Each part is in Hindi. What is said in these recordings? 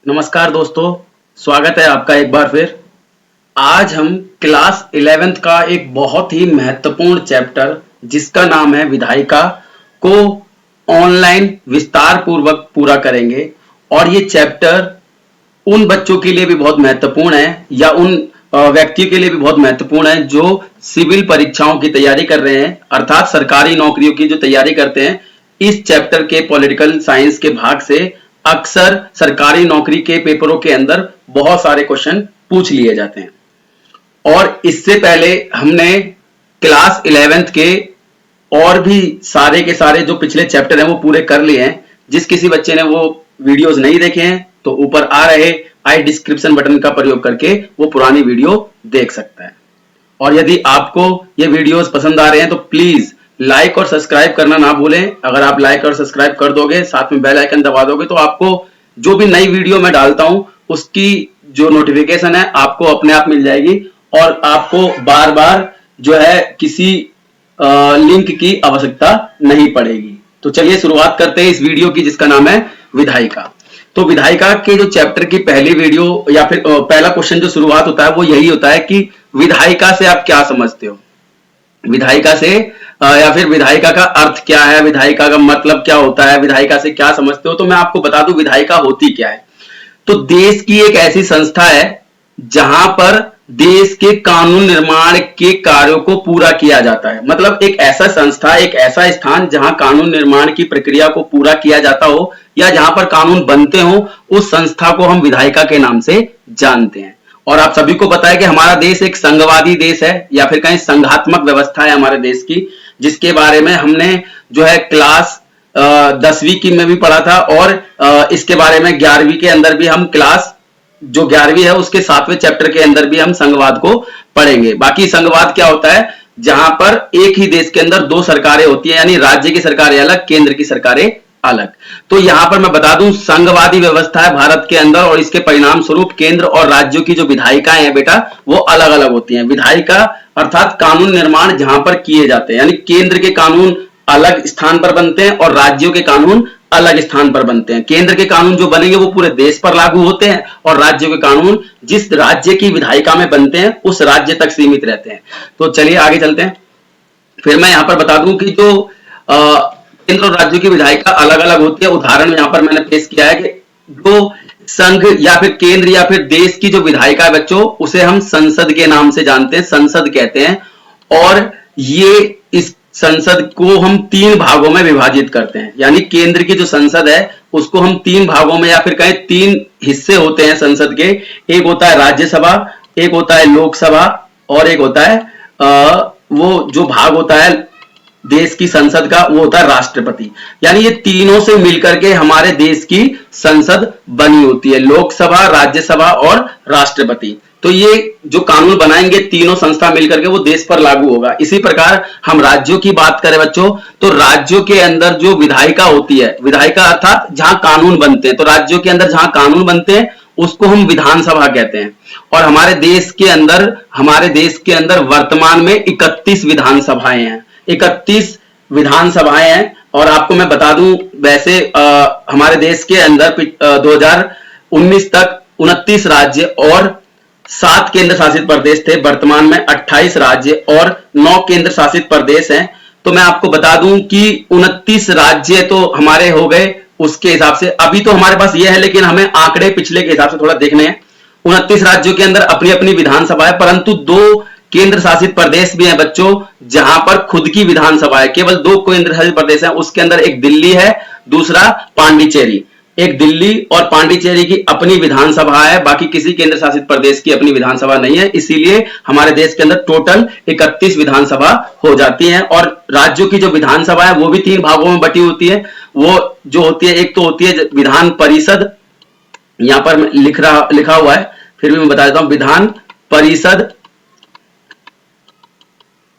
नमस्कार दोस्तों, स्वागत है आपका एक बार फिर। आज हम क्लास 11th का एक बहुत ही महत्वपूर्ण चैप्टर जिसका नाम है विधायिका को ऑनलाइन विस्तार पूर्वक पूरा करेंगे। और ये चैप्टर उन बच्चों के लिए भी बहुत महत्वपूर्ण है या उन व्यक्तियों के लिए भी बहुत महत्वपूर्ण है जो सिविल परीक्षाओं की तैयारी कर रहे हैं, अर्थात सरकारी नौकरियों की जो तैयारी करते हैं। इस चैप्टर के पॉलिटिकल साइंस के भाग से अक्सर सरकारी नौकरी के पेपरों के अंदर बहुत सारे क्वेश्चन पूछ लिए जाते हैं। और इससे पहले हमने क्लास 11th के और भी सारे के सारे जो पिछले चैप्टर हैं वो पूरे कर लिए हैं। जिस किसी बच्चे ने वो वीडियोस नहीं देखे हैं तो ऊपर आ रहे आई डिस्क्रिप्शन बटन का प्रयोग करके वो पुरानी वीडियो देख सकता है। और यदि आपको ये वीडियोस पसंद आ रहे हैं तो प्लीज लाइक और सब्सक्राइब करना ना भूलें। अगर आप लाइक और सब्सक्राइब कर दोगे, साथ में बेल आइकन दबा दोगे, तो आपको जो भी नई वीडियो मैं डालता हूं उसकी जो नोटिफिकेशन है आपको अपने आप मिल जाएगी और आपको बार बार जो है किसी लिंक की आवश्यकता नहीं पड़ेगी। तो चलिए शुरुआत करते हैं इस वीडियो की जिसका नाम है विधायिका। तो विधायिका के जो चैप्टर की पहली वीडियो या फिर पहला क्वेश्चन जो शुरुआत होता है वो यही होता है कि विधायिका से आप क्या समझते हो। विधायिका से या फिर विधायिका का अर्थ क्या है, विधायिका का मतलब क्या होता है, विधायिका से क्या समझते हो। तो मैं आपको बता दूं विधायिका होती क्या है। तो देश की एक ऐसी संस्था है जहां पर देश के कानून निर्माण के कार्यों को पूरा किया जाता है। मतलब एक ऐसा संस्था, एक ऐसा स्थान जहां कानून निर्माण की प्रक्रिया को पूरा किया जाता हो या जहां पर कानून बनते हो, उस संस्था को हम विधायिका के नाम से जानते हैं। और आप सभी को पता है कि हमारा देश एक संघवादी देश है या फिर कहीं संघात्मक व्यवस्था है हमारे देश की, जिसके बारे में हमने जो है क्लास 10वीं की में भी पढ़ा था। और इसके बारे में 11वीं के अंदर भी हम क्लास जो 11वीं है उसके 7वें चैप्टर के अंदर भी हम संघवाद को पढ़ेंगे। बाकी संघवाद क्या होता है, जहां पर एक ही देश के अंदर दो सरकारें होती है, यानी राज्य की सरकारें अलग, केंद्र की सरकारें अलग। तो यहां पर मैं बता दूं संघवादी व्यवस्था है भारत के अंदर और इसके परिणाम स्वरूप केंद्र और राज्यों की जो विधायिकाएं हैं बेटा वो अलग अलग होती हैं। विधायिका अर्थात कानून निर्माण जहां पर किए जाते हैं, यानी केंद्र के कानून अलग स्थान पर बनते हैं और राज्यों के कानून अलग स्थान पर बनते हैं। केंद्र के कानून जो बनेंगे वो पूरे देश पर लागू होते हैं और राज्यों के कानून जिस राज्य की विधायिका में बनते हैं उस राज्य तक सीमित रहते हैं। तो चलिए आगे चलते हैं। फिर मैं यहां पर बता दूं कि जो केंद्र और राज्यों की विधायिका अलग अलग होती है। उदाहरण यहां पर मैंने पेश किया है कि जो संघ या फिर केंद्र या फिर देश की जो विधायिका है बच्चों, उसे हम संसद के नाम से जानते हैं, संसद कहते हैं। और ये इस संसद को हम 3 भागों में विभाजित करते हैं, यानी केंद्र की जो संसद है उसको हम 3 भागों में या फिर कहें 3 हिस्से होते हैं संसद के। एक होता है राज्यसभा, एक होता है लोकसभा और एक होता है वो जो भाग होता है देश की संसद का वो होता है राष्ट्रपति। यानी ये तीनों से मिलकर के हमारे देश की संसद बनी होती है, लोकसभा, राज्यसभा और राष्ट्रपति। तो ये जो कानून बनाएंगे तीनों संस्था मिलकर के वो देश पर लागू होगा। इसी प्रकार हम राज्यों की बात करें बच्चों, तो राज्यों के अंदर जो विधायिका होती है, विधायिका अर्थात जहां कानून बनते हैं, तो राज्यों के अंदर जहां कानून बनते हैं उसको हम विधानसभा कहते हैं। और हमारे देश के अंदर वर्तमान में 31 विधानसभाएं हैं, 31 विधानसभाएं हैं। और आपको मैं बता दूं वैसे हमारे देश के अंदर 2019 तक 29 राज्य और 7 केंद्र शासित प्रदेश थे। वर्तमान में 28 राज्य और 9 केंद्र शासित प्रदेश हैं। तो मैं आपको बता दूं कि 29 राज्य तो हमारे हो गए। उसके हिसाब से अभी तो हमारे पास ये है, लेकिन हमें आंकड़े पिछले के हिसाब से थोड़ा देखने हैं। 29 राज्यों के अंदर अपनी अपनी विधानसभा है, परंतु 2 केंद्र शासित प्रदेश भी हैं बच्चों जहां पर खुद की विधानसभा है। केवल 2 केंद्र शासित प्रदेश हैं, उसके अंदर एक दिल्ली है, दूसरा पांडिचेरी। एक दिल्ली और पांडिचेरी की अपनी विधानसभा है, बाकी किसी केंद्र शासित प्रदेश की अपनी विधानसभा नहीं है। इसीलिए हमारे देश के अंदर टोटल 31 विधानसभा हो जाती हैं। और राज्यों की जो विधानसभा है वो भी 3 भागों में बटी होती है। वो जो होती है, एक तो होती है विधान परिषद, यहां पर लिखा हुआ है, फिर भी मैं बता देता हूं, विधान परिषद,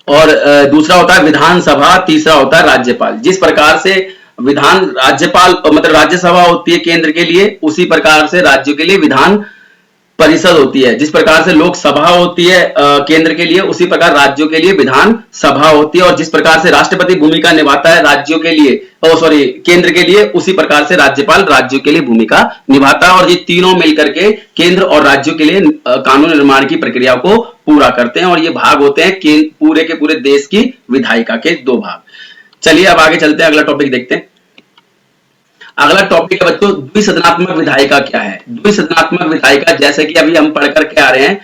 और दूसरा होता है विधानसभा, तीसरा होता है राज्यपाल। जिस प्रकार से राज्यपाल मतलब राज्यसभा होती है केंद्र के लिए, उसी प्रकार से राज्यों के लिए विधान परिषद होती है। जिस प्रकार से लोकसभा होती है केंद्र के लिए, उसी प्रकार राज्यों के लिए विधान सभा होती है। और जिस प्रकार से राष्ट्रपति भूमिका निभाता है राज्यों के लिए, केंद्र के लिए, उसी प्रकार से राज्यपाल राज्यों के लिए भूमिका निभाता है। और ये तीनों मिलकर के केंद्र और राज्यों के लिए कानून निर्माण की प्रक्रिया को पूरा करते हैं। और ये भाग होते हैं पूरे के पूरे देश की विधायिका के 2 भाग। चलिए अब आगे चलते हैं, अगला टॉपिक देखते हैं। अगला टॉपिक है बच्चों, द्विसदनात्मक विधायिका क्या है। द्विसदनात्मक विधायिका, जैसे कि अभी हम पढ़ करके आ रहे हैं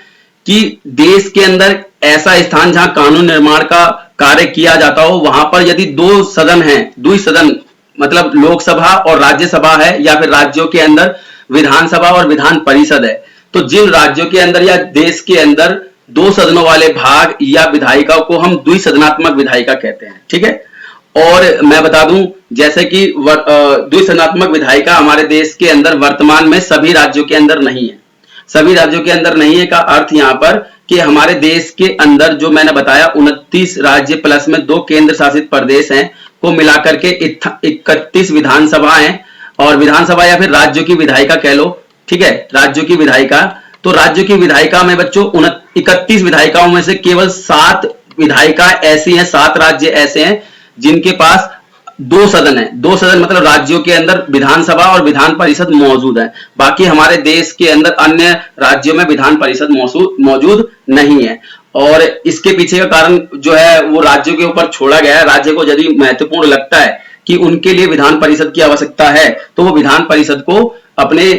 कि देश के अंदर ऐसा स्थान जहां कानून निर्माण का कार्य किया जाता हो, वहां पर यदि 2 सदन हैं, द्विसदन मतलब लोकसभा और राज्यसभा है, या फिर राज्यों के अंदर विधानसभा और विधान परिषद है, तो जिन राज्यों के अंदर या देश के अंदर 2 सदनों वाले भाग या विधायिका को हम द्विसदनात्मक विधायिका कहते हैं। ठीक है। और मैं बता दूं, जैसे कि द्विसदनात्मक विधायिका हमारे देश के अंदर वर्तमान में सभी राज्यों के अंदर नहीं है। सभी राज्यों के अंदर नहीं है का अर्थ यहां पर कि हमारे देश के अंदर जो मैंने बताया 29 राज्य प्लस में 2 केंद्र शासित प्रदेश हैं, को मिलाकर के 31 विधानसभा हैं। और विधानसभा या फिर राज्यों की विधायिका कह लो, ठीक है, राज्यों की विधायिका। तो राज्यों की विधायिका में बच्चों 31 विधायिकाओं में से केवल 7 विधायिका ऐसी हैं, 7 राज्य ऐसे हैं जिनके पास 2 सदन है। 2 सदन मतलब राज्यों के अंदर विधानसभा और विधान परिषद मौजूद है। बाकी हमारे देश के अंदर अन्य राज्यों में विधान परिषद मौजूद नहीं है। और इसके पीछे का कारण जो है वो राज्यों के ऊपर छोड़ा गया है। राज्य को यदि महत्वपूर्ण लगता है कि उनके लिए विधान परिषद की आवश्यकता है, तो वो विधान परिषद को अपने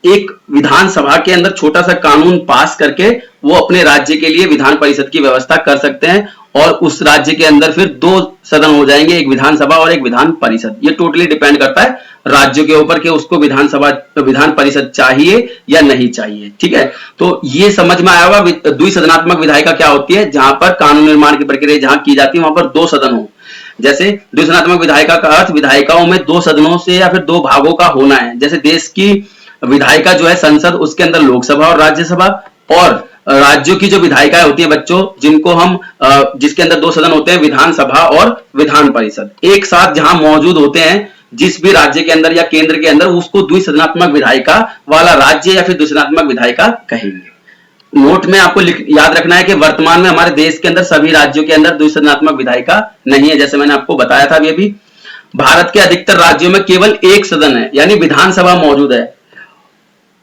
एक विधानसभा के अंदर छोटा सा कानून पास करके वो अपने राज्य के लिए विधान परिषद की व्यवस्था कर सकते हैं। और उस राज्य के अंदर फिर 2 सदन हो जाएंगे, एक विधानसभा और एक विधान परिषद। ये टोटली डिपेंड करता है राज्यों के ऊपर कि उसको विधान परिषद चाहिए या नहीं चाहिए। ठीक है। तो ये समझ में आया होगा द्विसदनात्मक विधायिका क्या होती है, जहां पर कानून निर्माण की प्रक्रिया जहां की जाती है वहां पर 2 सदन हो। जैसे द्विसदनात्मक विधायिका का अर्थ विधायिकाओं में 2 सदनों से या फिर 2 भागों का होना है। जैसे देश की विधायिका जो है संसद, उसके अंदर लोकसभा और राज्यसभा, और राज्यों की जो विधायिकाएं होती हैं बच्चों, जिनको हम जिसके अंदर 2 सदन होते हैं, विधानसभा और विधान परिषद, एक साथ जहां मौजूद होते हैं जिस भी राज्य के अंदर या केंद्र के अंदर, उसको द्विसदनात्मक विधायिका वाला राज्य या फिर द्विसदनात्मक विधायिका कहेंगे। नोट में आपको याद रखना है कि वर्तमान में हमारे देश के अंदर सभी राज्यों के अंदर द्विसदनात्मक विधायिका नहीं है, जैसे मैंने आपको बताया था अभी। भारत के अधिकतर राज्यों में केवल 1 सदन है, यानी विधानसभा मौजूद है।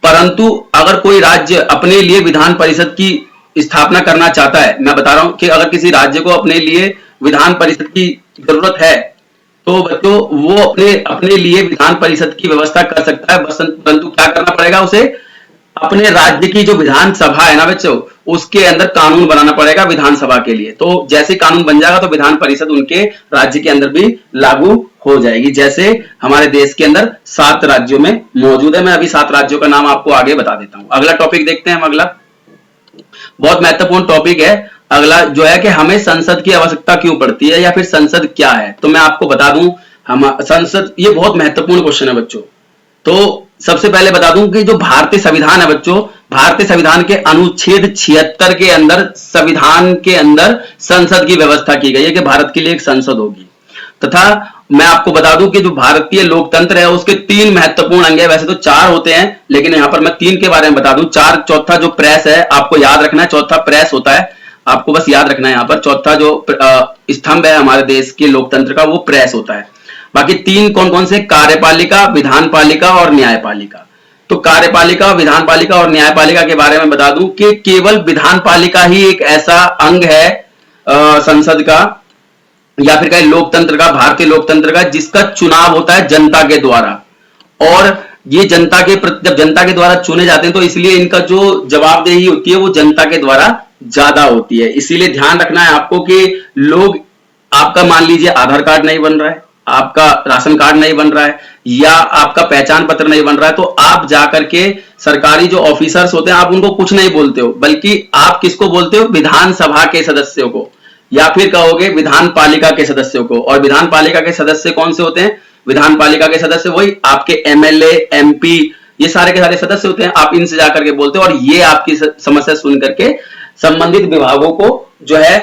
परंतु अगर कोई राज्य अपने लिए विधान परिषद की स्थापना करना चाहता है, मैं बता रहा हूं कि अगर किसी राज्य को अपने लिए विधान परिषद की जरूरत है, तो बच्चों वो अपने लिए विधान परिषद की व्यवस्था कर सकता है। परंतु क्या करना पड़ेगा उसे, अपने राज्य की जो विधानसभा है ना बच्चों, उसके अंदर कानून बनाना पड़ेगा विधानसभा के लिए। तो जैसे कानून बन जाएगा तो विधान परिषद उनके राज्य के अंदर भी लागू हो जाएगी, जैसे हमारे देश के अंदर 7 राज्यों में मौजूद है। मैं अभी 7 राज्यों का नाम आपको आगे बता देता हूं। अगला टॉपिक देखते हैं हम। अगला बहुत महत्वपूर्ण टॉपिक है। अगला जो है कि हमें संसद की आवश्यकता क्यों पड़ती है या फिर संसद क्या है। तो मैं आपको बता दूं, हम संसद, ये बहुत महत्वपूर्ण क्वेश्चन है बच्चों। तो सबसे पहले बता दूं कि जो भारतीय संविधान है बच्चों, भारतीय संविधान के अनुच्छेद 76 के अंदर संविधान के अंदर संसद की व्यवस्था की गई है कि भारत के लिए एक संसद होगी। तथा मैं आपको बता दूं कि जो भारतीय लोकतंत्र है उसके 3 महत्वपूर्ण अंग है। वैसे तो 4 होते हैं, लेकिन यहां पर मैं 3 के बारे में बता दूं। चौथा जो प्रेस है, आपको याद रखना है, चौथा प्रेस होता है, आपको बस याद रखना है। यहां पर चौथा जो स्तंभ है हमारे देश के लोकतंत्र का, वो प्रेस होता है। बाकी 3 कौन कौन से, कार्यपालिका, विधानपालिका और न्यायपालिका। तो कार्यपालिका, विधानपालिका और न्यायपालिका के बारे में बता दूं कि केवल विधानपालिका ही एक ऐसा अंग है संसद का या फिर कहीं लोकतंत्र का, भारतीय लोकतंत्र का, जिसका चुनाव होता है जनता के द्वारा। और ये जब जनता के द्वारा चुने जाते हैं तो इसलिए इनका जो जवाबदेही होती है वो जनता के द्वारा ज्यादा होती है। इसीलिए ध्यान रखना है आपको कि लोग, आपका मान लीजिए आधार कार्ड नहीं बन रहा है, आपका राशन कार्ड नहीं बन रहा है, या आपका पहचान पत्र नहीं बन रहा है, तो आप जाकर के सरकारी जो ऑफिसर्स होते हैं आप उनको कुछ नहीं बोलते हो, बल्कि आप किसको बोलते हो, विधानसभा के सदस्यों को, या फिर कहोगे विधानपालिका के सदस्यों को। और विधानपालिका के सदस्य कौन से होते हैं, विधानपालिका के सदस्य वही आपके एमएलए, एमपी, ये सारे के सारे सदस्य होते हैं। आप इनसे जाकर के बोलते हो और ये आपकी समस्या सुन करके संबंधित विभागों को जो है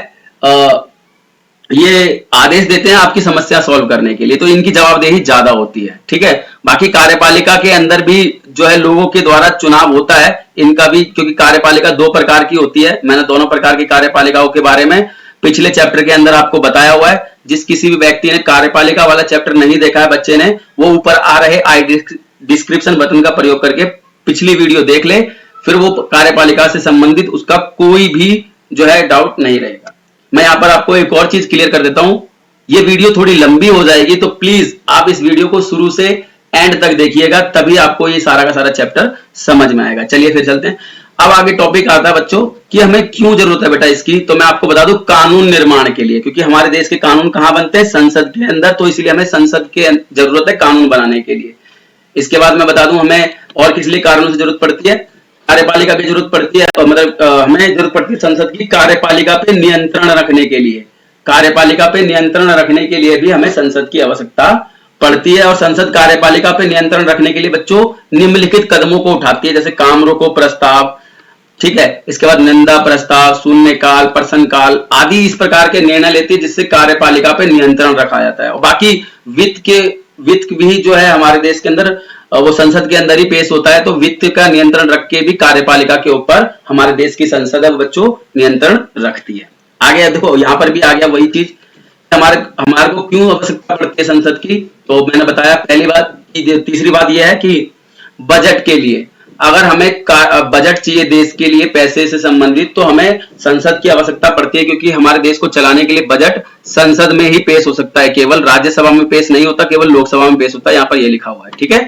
ये आदेश देते हैं आपकी समस्या सॉल्व करने के लिए, तो इनकी जवाबदेही ज्यादा होती है। ठीक है, बाकी कार्यपालिका के अंदर भी जो है लोगों के द्वारा चुनाव होता है इनका भी, क्योंकि कार्यपालिका दो प्रकार की होती है। मैंने दोनों प्रकार की कार्यपालिकाओं के बारे में पिछले चैप्टर के अंदर आपको बताया हुआ है। जिस किसी भी व्यक्ति ने कार्यपालिका वाला चैप्टर नहीं देखा है बच्चे ने, वो ऊपर आ रहे आई डिस्क्रिप्शन बटन का प्रयोग करके पिछली वीडियो देख ले, फिर वो कार्यपालिका से संबंधित उसका कोई भी जो है डाउट नहीं रहेगा। मैं यहां पर आपको एक और चीज क्लियर कर देता हूं, ये वीडियो थोड़ी लंबी हो जाएगी, तो प्लीज आप इस वीडियो को शुरू से एंड तक देखिएगा, तभी आपको ये सारा का सारा चैप्टर समझ में आएगा। चलिए फिर चलते हैं। अब आगे टॉपिक आता है बच्चों कि हमें क्यों जरूरत है बेटा इसकी, तो मैं आपको बता दूं कानून निर्माण के लिए, क्योंकि हमारे देश के कानून कहां बनते हैं, संसद के अंदर, तो इसलिए हमें संसद के जरूरत है कानून बनाने के लिए। इसके बाद मैं बता दूं हमें और किस लिए कानून से जरूरत पड़ती है, कार्यपालिका की जरूरत पड़ती है, मतलब हमें जरूरत पड़ती है संसद की कार्यपालिका पे नियंत्रण रखने के लिए। कार्यपालिका पे नियंत्रण रखने के लिए भी हमें संसद की आवश्यकता पड़ती है, और संसद कार्यपालिका पे नियंत्रण रखने के लिए बच्चों निम्नलिखित कदमों को उठाती है, जैसे काम रोको प्रस्ताव, ठीक है, इसके बाद निंदा प्रस्ताव, शून्यकाल, प्रश्नकाल आदि इस प्रकार के निर्णय लेती है जिससे कार्यपालिका पे नियंत्रण रखा जाता है। और बाकी वित्त भी जो है हमारे देश के अंदर वो संसद के अंदर ही पेश होता है, तो वित्त का नियंत्रण रख के भी कार्यपालिका के ऊपर हमारे देश की संसद है बच्चों नियंत्रण रखती है। आगे देखो यहाँ पर भी आ गया वही चीज, हमारे को क्यों आवश्यकता पड़ती है संसद की, तो मैंने बताया पहली बात की। तीसरी बात यह है कि बजट के लिए, अगर हमें बजट चाहिए देश के लिए पैसे से संबंधित, तो हमें संसद की आवश्यकता पड़ती है, क्योंकि हमारे देश को चलाने के लिए बजट संसद में ही पेश हो सकता है, केवल राज्यसभा में पेश नहीं होता, केवल लोकसभा में पेश होता है, यहाँ पर यह लिखा हुआ है। ठीक है,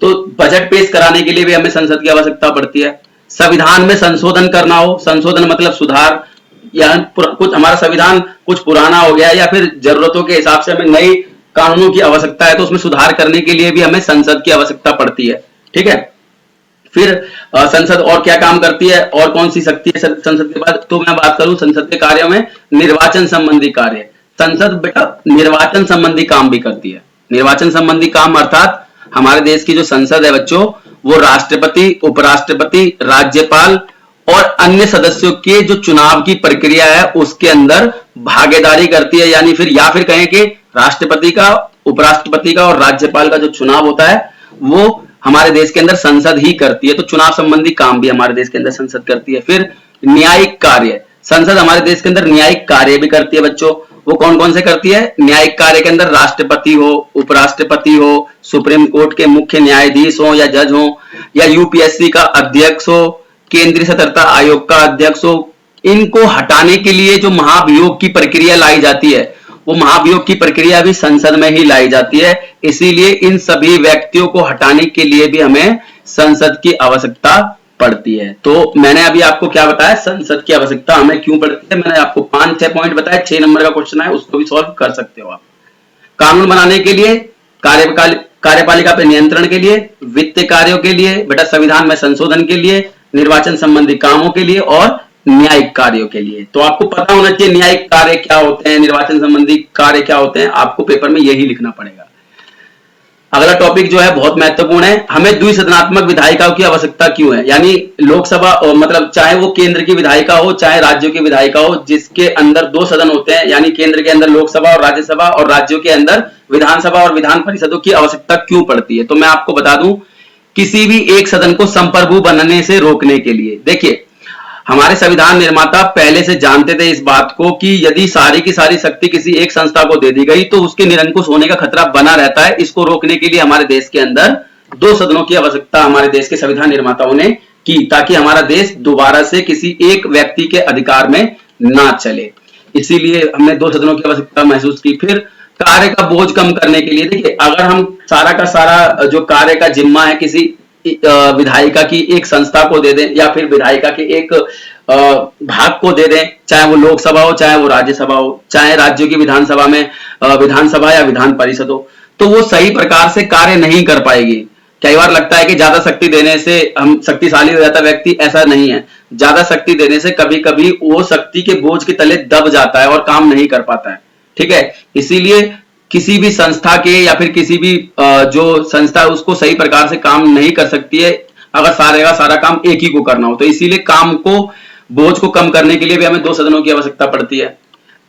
तो बजट पेश कराने के लिए भी हमें संसद की आवश्यकता पड़ती है। संविधान में संशोधन करना हो, संशोधन मतलब सुधार, या कुछ हमारा संविधान कुछ पुराना हो गया या फिर जरूरतों के हिसाब से हमें नई कानूनों की आवश्यकता है, तो उसमें सुधार करने के लिए भी हमें संसद की आवश्यकता पड़ती है। ठीक है, फिर संसद और क्या काम करती है, और कौन सी शक्ति है संसद के बाद, तो मैं बात करूं संसद के कार्यों में निर्वाचन संबंधी कार्य। संसद बेटा निर्वाचन संबंधी काम भी करती है। निर्वाचन संबंधी काम अर्थात हमारे देश की जो संसद है बच्चों, वो राष्ट्रपति, उपराष्ट्रपति, राज्यपाल और अन्य सदस्यों के जो चुनाव की प्रक्रिया है उसके अंदर भागीदारी करती है, यानी फिर या फिर कहें कि राष्ट्रपति का, उपराष्ट्रपति का और राज्यपाल का जो चुनाव होता है वो हमारे देश के अंदर संसद ही करती है, तो चुनाव संबंधी काम भी हमारे देश के अंदर संसद करती है। फिर न्यायिक कार्य, संसद हमारे देश के अंदर न्यायिक कार्य भी करती है बच्चों। वो कौन कौन से करती है, न्यायिक कार्य के अंदर राष्ट्रपति हो, उपराष्ट्रपति हो, सुप्रीम कोर्ट के मुख्य न्यायाधीश हो या जज हो, या यूपीएससी का अध्यक्ष हो, केंद्रीय सतर्कता आयोग का अध्यक्ष हो, इनको हटाने के लिए जो महाभियोग की प्रक्रिया लाई जाती है, वो महाभियोग की प्रक्रिया भी संसद में ही लाई जाती है। इसीलिए इन सभी व्यक्तियों को हटाने के लिए भी हमें संसद की आवश्यकता पड़ती है। तो मैंने अभी आपको क्या बताया, संसद की आवश्यकता हमें क्यों पड़ती है, मैंने आपको 5-6 पॉइंट बताया, 6 नंबर का क्वेश्चन है उसको भी सॉल्व कर सकते हो आप। कानून बनाने के लिए, कार्यपालिका पे नियंत्रण के लिए, वित्तीय कार्यों के लिए, बेटा संविधान में संशोधन के लिए, निर्वाचन संबंधी कामों के लिए और न्यायिक कार्यों के लिए। तो आपको पता होना चाहिए न्यायिक कार्य क्या होते हैं, निर्वाचन संबंधी कार्य क्या होते हैं, आपको पेपर में यही लिखना पड़ेगा। अगला टॉपिक जो है बहुत महत्वपूर्ण है, हमें द्विसदनात्मक विधायिकाओं की आवश्यकता क्यों है, यानी लोकसभा मतलब चाहे वो केंद्र की विधायिका हो चाहे राज्यों की विधायिका हो, जिसके अंदर 2 सदन होते हैं, यानी केंद्र के अंदर लोकसभा और राज्यसभा और राज्यों के अंदर विधानसभा और विधान परिषदों की आवश्यकता क्यों पड़ती है। तो मैं आपको बता दूं, किसी भी एक सदन को संप्रभु बनने से रोकने के लिए। देखिए हमारे संविधान निर्माता पहले से जानते थे इस बात को कि यदि सारी की सारी शक्ति किसी एक संस्था को दे दी गई तो उसके निरंकुश होने का खतरा बना रहता है। इसको रोकने के लिए हमारे देश के अंदर 2 सदनों की आवश्यकता हमारे देश के संविधान निर्माताओं ने की, ताकि हमारा देश दोबारा से किसी एक व्यक्ति के अधिकार में ना चले। इसीलिए हमने 2 सदनों की आवश्यकता महसूस की। फिर कार्य का बोझ कम करने के लिए, देखिए अगर हम सारा का सारा जो कार्य का जिम्मा है किसी विधायिका की एक संस्था को दे दें या फिर विधायिका के एक भाग को दे दें, चाहे वो लोकसभा हो चाहे वो राज्यसभा हो, चाहे राज्यों की विधानसभा में विधानसभा या विधान परिषद हो, तो वो सही प्रकार से कार्य नहीं कर पाएगी। कई बार लगता है कि ज्यादा शक्ति देने से हम शक्तिशाली हो जाता व्यक्ति, ऐसा नहीं है। ज्यादा शक्ति देने से कभी कभी वो शक्ति के बोझ के तले दब जाता है और काम नहीं कर पाता है। ठीक है, इसीलिए किसी भी संस्था के या फिर किसी भी जो संस्था उसको सही प्रकार से काम नहीं कर सकती है अगर सारे का सारा काम एक ही को करना हो। तो इसीलिए काम को, बोझ को कम करने के लिए भी हमें 2 सदनों की आवश्यकता पड़ती है।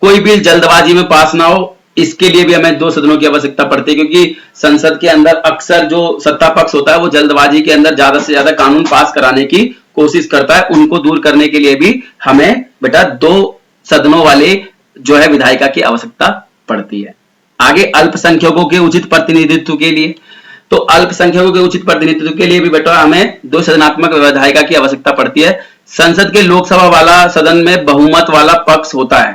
कोई बिल जल्दबाजी में पास ना हो, इसके लिए भी हमें 2 सदनों की आवश्यकता पड़ती है, क्योंकि संसद के अंदर अक्सर जो सत्ता पक्ष होता है वो जल्दबाजी के अंदर ज्यादा से ज्यादा कानून पास कराने की कोशिश करता है। उनको दूर करने के लिए भी हमें बेटा 2 सदनों वाले जो है विधायिका की आवश्यकता पड़ती है। आगे अल्पसंख्यकों के उचित प्रतिनिधित्व के लिए, तो अल्पसंख्यकों के उचित प्रतिनिधित्व के लिए भी बेटा हमें 2 सदनात्मक विधायिका की आवश्यकता पड़ती है। संसद के लोकसभा वाला सदन में बहुमत वाला पक्ष होता है,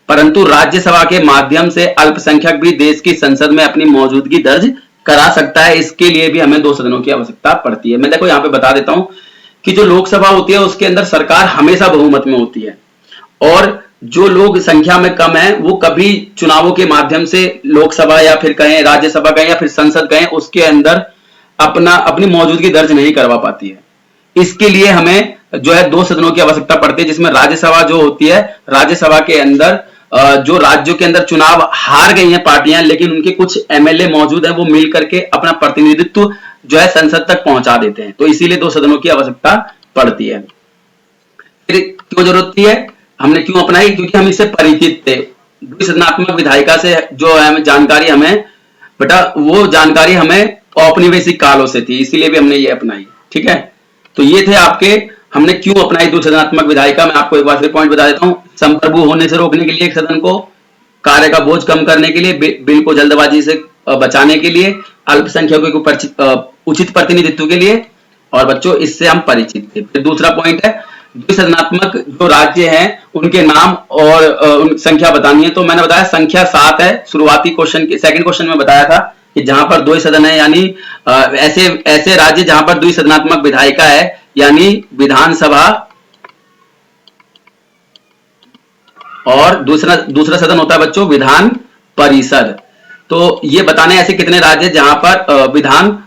परंतु राज्यसभा के माध्यम से अल्पसंख्यक भी देश की संसद में अपनी मौजूदगी दर्ज करा सकता है। इसके लिए भी हमें 2 सदनों की आवश्यकता पड़ती है। मैं देखो यहाँ पे बता देता हूं कि जो लोकसभा होती है उसके अंदर सरकार हमेशा बहुमत में होती है, और जो लोग संख्या में कम है वो कभी चुनावों के माध्यम से लोकसभा या फिर कहें राज्यसभा कहें या फिर संसद कहें उसके अंदर अपनी मौजूदगी दर्ज नहीं करवा पाती है। इसके लिए हमें जो है 2 सदनों की आवश्यकता पड़ती है, जिसमें राज्यसभा जो होती है, राज्यसभा के अंदर जो राज्यों के अंदर चुनाव हार गई हैं पार्टियां, लेकिन उनके कुछ एमएलए मौजूद हैं, वो मिल करके अपना प्रतिनिधित्व जो है संसद तक पहुंचा देते हैं। तो इसीलिए 2 सदनों की आवश्यकता पड़ती है। फिर क्यों जरूरत है, हमने क्यों अपनाई, क्योंकि हम इससे परिचित थे। द्विसदनात्मक विधायिका से जो है जानकारी हमें बेटा वो जानकारी हमें औपनिवेशिक कालों से थी, इसीलिए भी हमने ये अपनाई। ठीक है, तो ये थे आपके हमने क्यों अपनाई द्विसदनात्मक विधायिका। मैं आपको एक बार फिर पॉइंट बता देता हूं। संप्रभु होने से रोकने के लिए एक सदन को, कार्य का बोझ कम करने के लिए, बिल को जल्दबाजी से बचाने के लिए, अल्पसंख्यकों को उचित प्रतिनिधित्व के लिए, और बच्चों इससे हम परिचित थे। फिर दूसरा पॉइंट है द्विसदनात्मक जो राज्य हैं उनके नाम और संख्या बतानी है। तो मैंने बताया संख्या 7 है। शुरुआती क्वेश्चन के सेकंड क्वेश्चन में बताया था कि जहां पर 2 सदन है, यानी ऐसे राज्य जहां पर द्विसदनात्मक विधायिका है, यानी विधानसभा और दूसरा सदन होता है बच्चों विधान परिषद। तो ये बताने ऐसे कितने राज्य जहां पर विधान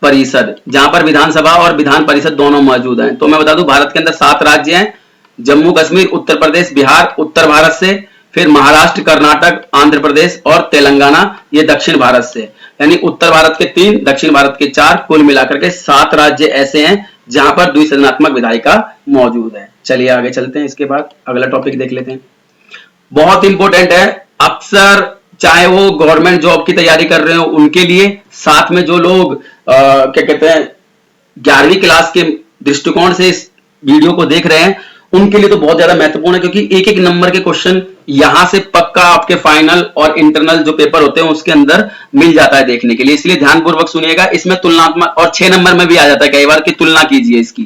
परिषद, जहां पर विधानसभा और विधान परिषद दोनों मौजूद हैं। तो मैं बता दूं भारत के अंदर 7 राज्य हैं, जम्मू कश्मीर, उत्तर प्रदेश, बिहार उत्तर भारत से, फिर महाराष्ट्र, कर्नाटक, आंध्र प्रदेश और तेलंगाना ये दक्षिण भारत से, यानी उत्तर भारत के 3, दक्षिण भारत के 4, कुल मिलाकर के 7 राज्य ऐसे हैं जहां पर द्विसदनात्मक विधायिका मौजूद है। चलिए आगे चलते हैं, इसके बाद अगला टॉपिक देख लेते हैं। बहुत इंपॉर्टेंट है, अक्सर चाहे वो गवर्नमेंट जॉब की तैयारी कर रहे हो उनके लिए, साथ में जो लोग क्या कहते हैं 11वीं क्लास के दृष्टिकोण से इस वीडियो को देख रहे हैं उनके लिए तो बहुत ज्यादा महत्वपूर्ण है, क्योंकि एक एक नंबर के क्वेश्चन यहां से पक्का आपके फाइनल और इंटरनल जो पेपर होते हैं उसके अंदर मिल जाता है देखने के लिए। इसलिए ध्यानपूर्वक सुनिएगा। इसमें तुलनात्मक और 6 नंबर में भी आ जाता है कई बार कि तुलना कीजिए इसकी,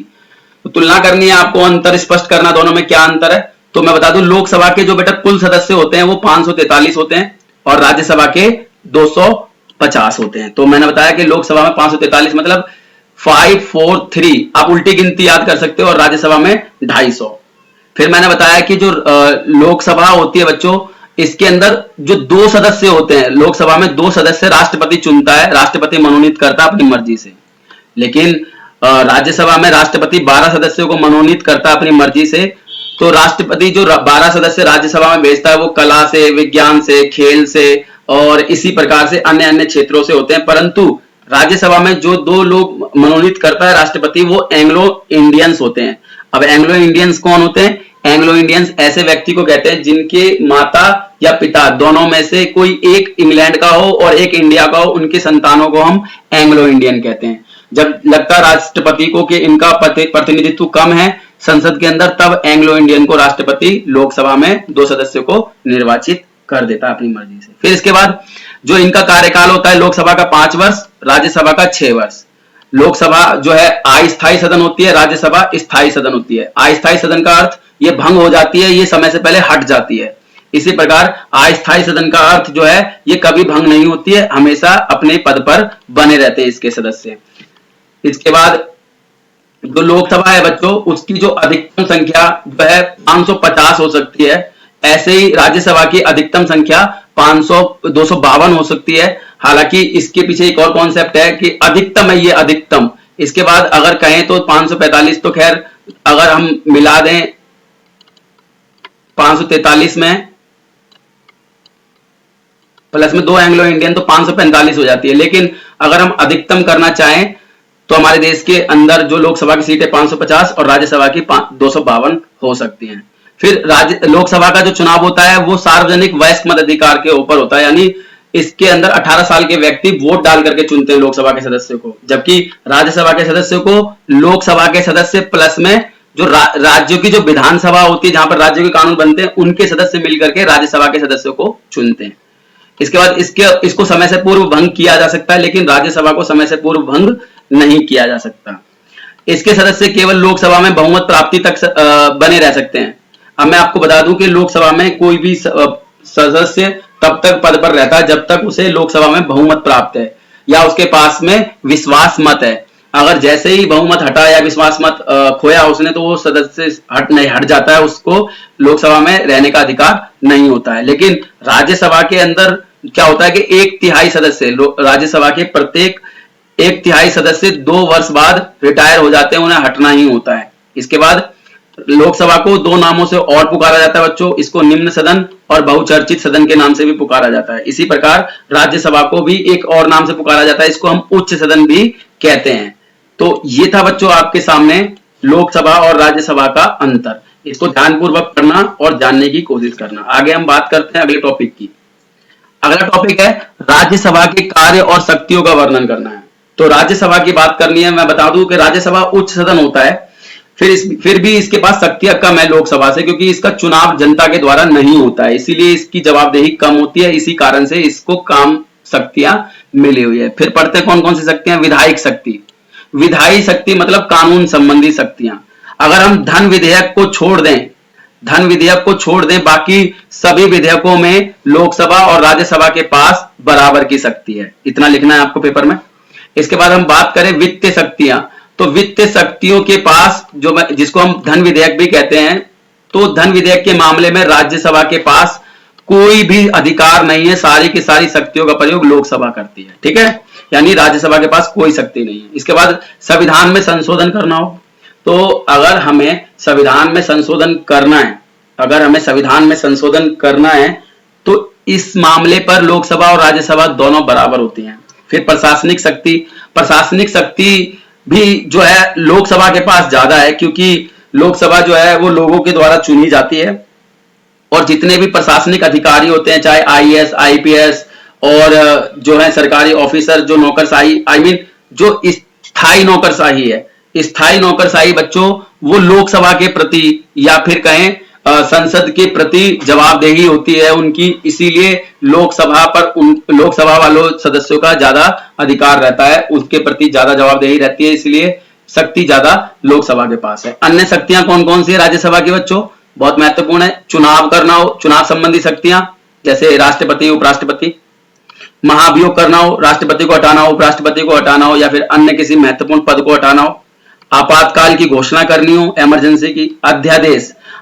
तो तुलना करनी है आपको, अंतर स्पष्ट करना दोनों में क्या अंतर है। तो मैं बता दूं लोकसभा के जो बेटा कुल सदस्य होते हैं वो 543 होते हैं और राज्यसभा के 250 होते हैं। तो मैंने बताया कि लोकसभा में 543 मतलब 543, आप उल्टी गिनती याद कर सकते हो, और राज्यसभा में 250। फिर मैंने बताया कि जो लोकसभा होती है बच्चों, इसके अंदर जो 2 सदस्य होते हैं, लोकसभा में 2 सदस्य राष्ट्रपति चुनता है, राष्ट्रपति मनोनीत करता है अपनी मर्जी से, लेकिन राज्यसभा में राष्ट्रपति 12 सदस्यों को मनोनीत करता है अपनी मर्जी से। तो राष्ट्रपति जो 12 सदस्य राज्यसभा में भेजता है वो कला से, विज्ञान से, खेल से और इसी प्रकार से अन्य अन्य क्षेत्रों से होते हैं, परंतु राज्यसभा में जो 2 लोग मनोनीत करता है राष्ट्रपति वो एंग्लो इंडियंस होते हैं। अब एंग्लो इंडियंस कौन होते हैं? एंग्लो इंडियंस ऐसे व्यक्ति को कहते हैं जिनके माता या पिता दोनों में से कोई एक इंग्लैंड का हो और एक इंडिया का हो, उनके संतानों को हम एंग्लो इंडियन कहते हैं। जब लगता है राष्ट्रपति को कि इनका प्रतिनिधित्व कम है संसद के अंदर, तब एंग्लो इंडियन को राष्ट्रपति लोकसभा में 2 सदस्यों को निर्वाचित कर देता है अपनी मर्जी से। फिर इसके बाद जो इनका कार्यकाल होता है, लोकसभा का 5 वर्ष, राज्यसभा का 6 वर्ष। लोकसभा जो है अस्थायी सदन होती है, राज्यसभा स्थायी सदन होती है। अस्थायी सदन का अर्थ ये भंग हो जाती है, ये समय से पहले हट जाती है। इसी प्रकार अस्थायी सदन का अर्थ जो है ये कभी भंग नहीं होती है, हमेशा अपने पद पर बने रहते हैं इसके सदस्य। इसके बाद जो लोकसभा है बच्चों, उसकी जो अधिकतम संख्या जो है 550 हो सकती है। ऐसे ही राज्यसभा की अधिकतम संख्या 252 हो सकती है। हालांकि इसके पीछे एक और कॉन्सेप्ट है कि अधिकतम है ये अधिकतम, इसके बाद अगर कहें तो 545, तो खैर अगर हम मिला दें 543 में प्लस में 2 एंग्लो इंडियन तो 545 हो जाती है। लेकिन अगर हम अधिकतम करना चाहें तो हमारे देश के अंदर जो लोकसभा की सीट है 550 और राज्यसभा की 252 हो सकती हैं। फिर लोकसभा का जो चुनाव होता है वो सार्वजनिक वयस्क मताधिकार के ऊपर होता है, यानी इसके अंदर 18 साल के व्यक्ति वोट डाल करके चुनते हैं लोकसभा के सदस्य को, जबकि राज्यसभा के सदस्य को लोकसभा के सदस्य प्लस में जो राज्यों की जो विधानसभा होती है, जहां पर राज्यों के कानून बनते हैं, उनके सदस्य मिलकर के राज्यसभा के सदस्यों को चुनते हैं। इसके बाद इसको समय से पूर्व भंग किया जा सकता है, लेकिन राज्यसभा को समय से पूर्व भंग नहीं किया जा सकता। इसके सदस्य केवल लोकसभा में बहुमत प्राप्ति तक बने रह सकते हैं। अब मैं आपको बता दूं कि लोकसभा में कोई भी सदस्य तब तक पद पर रहता है जब तक उसे लोकसभा में बहुमत प्राप्त है या उसके पास में विश्वास मत है। अगर जैसे ही बहुमत हटा या विश्वास मत खोया उसने, तो वो सदस्य हट जाता है, उसको लोकसभा में रहने का अधिकार नहीं होता है। लेकिन राज्यसभा के अंदर क्या होता है कि 1/3 सदस्य, राज्यसभा के प्रत्येक 1/3 सदस्य 2 वर्ष बाद रिटायर हो जाते हैं, उन्हें हटना ही होता है। इसके बाद लोकसभा को 2 नामों से और पुकारा जाता है बच्चों, इसको निम्न सदन और बहुचर्चित सदन के नाम से भी पुकारा जाता है। इसी प्रकार राज्यसभा को भी एक और नाम से पुकारा जाता है, इसको हम उच्च सदन भी कहते हैं। तो ये था बच्चों आपके सामने लोकसभा और राज्यसभा का अंतर। इसको ध्यानपूर्वक पढ़ना और जानने की कोशिश करना। आगे हम बात करते हैं अगले टॉपिक की। अगला टॉपिक है राज्यसभा के कार्य और शक्तियों का वर्णन करना है। तो राज्यसभा की बात करनी है। मैं बता दूं कि राज्यसभा उच्च सदन होता है, फिर भी इसके पास शक्तियां कम है लोकसभा से, क्योंकि इसका चुनाव जनता के द्वारा नहीं होता है, इसीलिए इसकी जवाबदेही कम होती है। इसी कारण से इसको कम शक्तियां मिली हुई है। फिर पढ़ते कौन कौन सी शक्तियां। विधायिक शक्ति। विधायी शक्ति मतलब कानून संबंधी शक्तियां। अगर हम धन विधेयक को छोड़ दें, बाकी सभी विधेयकों में लोकसभा और राज्यसभा के पास बराबर की शक्ति है। इतना लिखना है आपको पेपर में। इसके बाद हम बात करें वित्तीय शक्तियां। तो वित्तीय शक्तियों के पास जिसको हम धन विधेयक भी कहते हैं, तो धन विधेयक के मामले में राज्यसभा के पास कोई भी अधिकार नहीं है, सारी की सारी शक्तियों का प्रयोग लोकसभा करती है। ठीक है, यानी राज्यसभा के पास कोई शक्ति नहीं है। इसके बाद संविधान में संशोधन करना हो, तो अगर हमें संविधान में संशोधन करना है तो इस मामले पर लोकसभा और राज्यसभा दोनों बराबर होती हैं। फिर प्रशासनिक शक्ति भी जो है लोकसभा के पास ज्यादा है, क्योंकि लोकसभा जो है वो लोगों के द्वारा चुनी जाती है, और जितने भी प्रशासनिक अधिकारी होते हैं, चाहे आईएएस, आईपीएस और जो है सरकारी ऑफिसर, जो नौकरशाही, जो स्थायी नौकरशाही बच्चों, वो लोकसभा के प्रति या फिर कहें संसद के प्रति जवाबदेही होती है उनकी। इसीलिए लोकसभा वालों सदस्यों का ज्यादा अधिकार रहता है, उसके प्रति ज्यादा जवाबदेही रहती है, इसलिए शक्ति ज्यादा लोकसभा के पास है। अन्य शक्तियां कौन कौन सी है राज्यसभा की बच्चों, बहुत महत्वपूर्ण है। चुनाव करना हो, चुनाव संबंधी शक्तियां, जैसे राष्ट्रपति, उपराष्ट्रपति। महाभियोग करना हो, राष्ट्रपति को हटाना हो, उपराष्ट्रपति को हटाना हो, या फिर अन्य किसी महत्वपूर्ण पद को हटाना हो। आपातकाल की घोषणा करनी हो, इमरजेंसी की।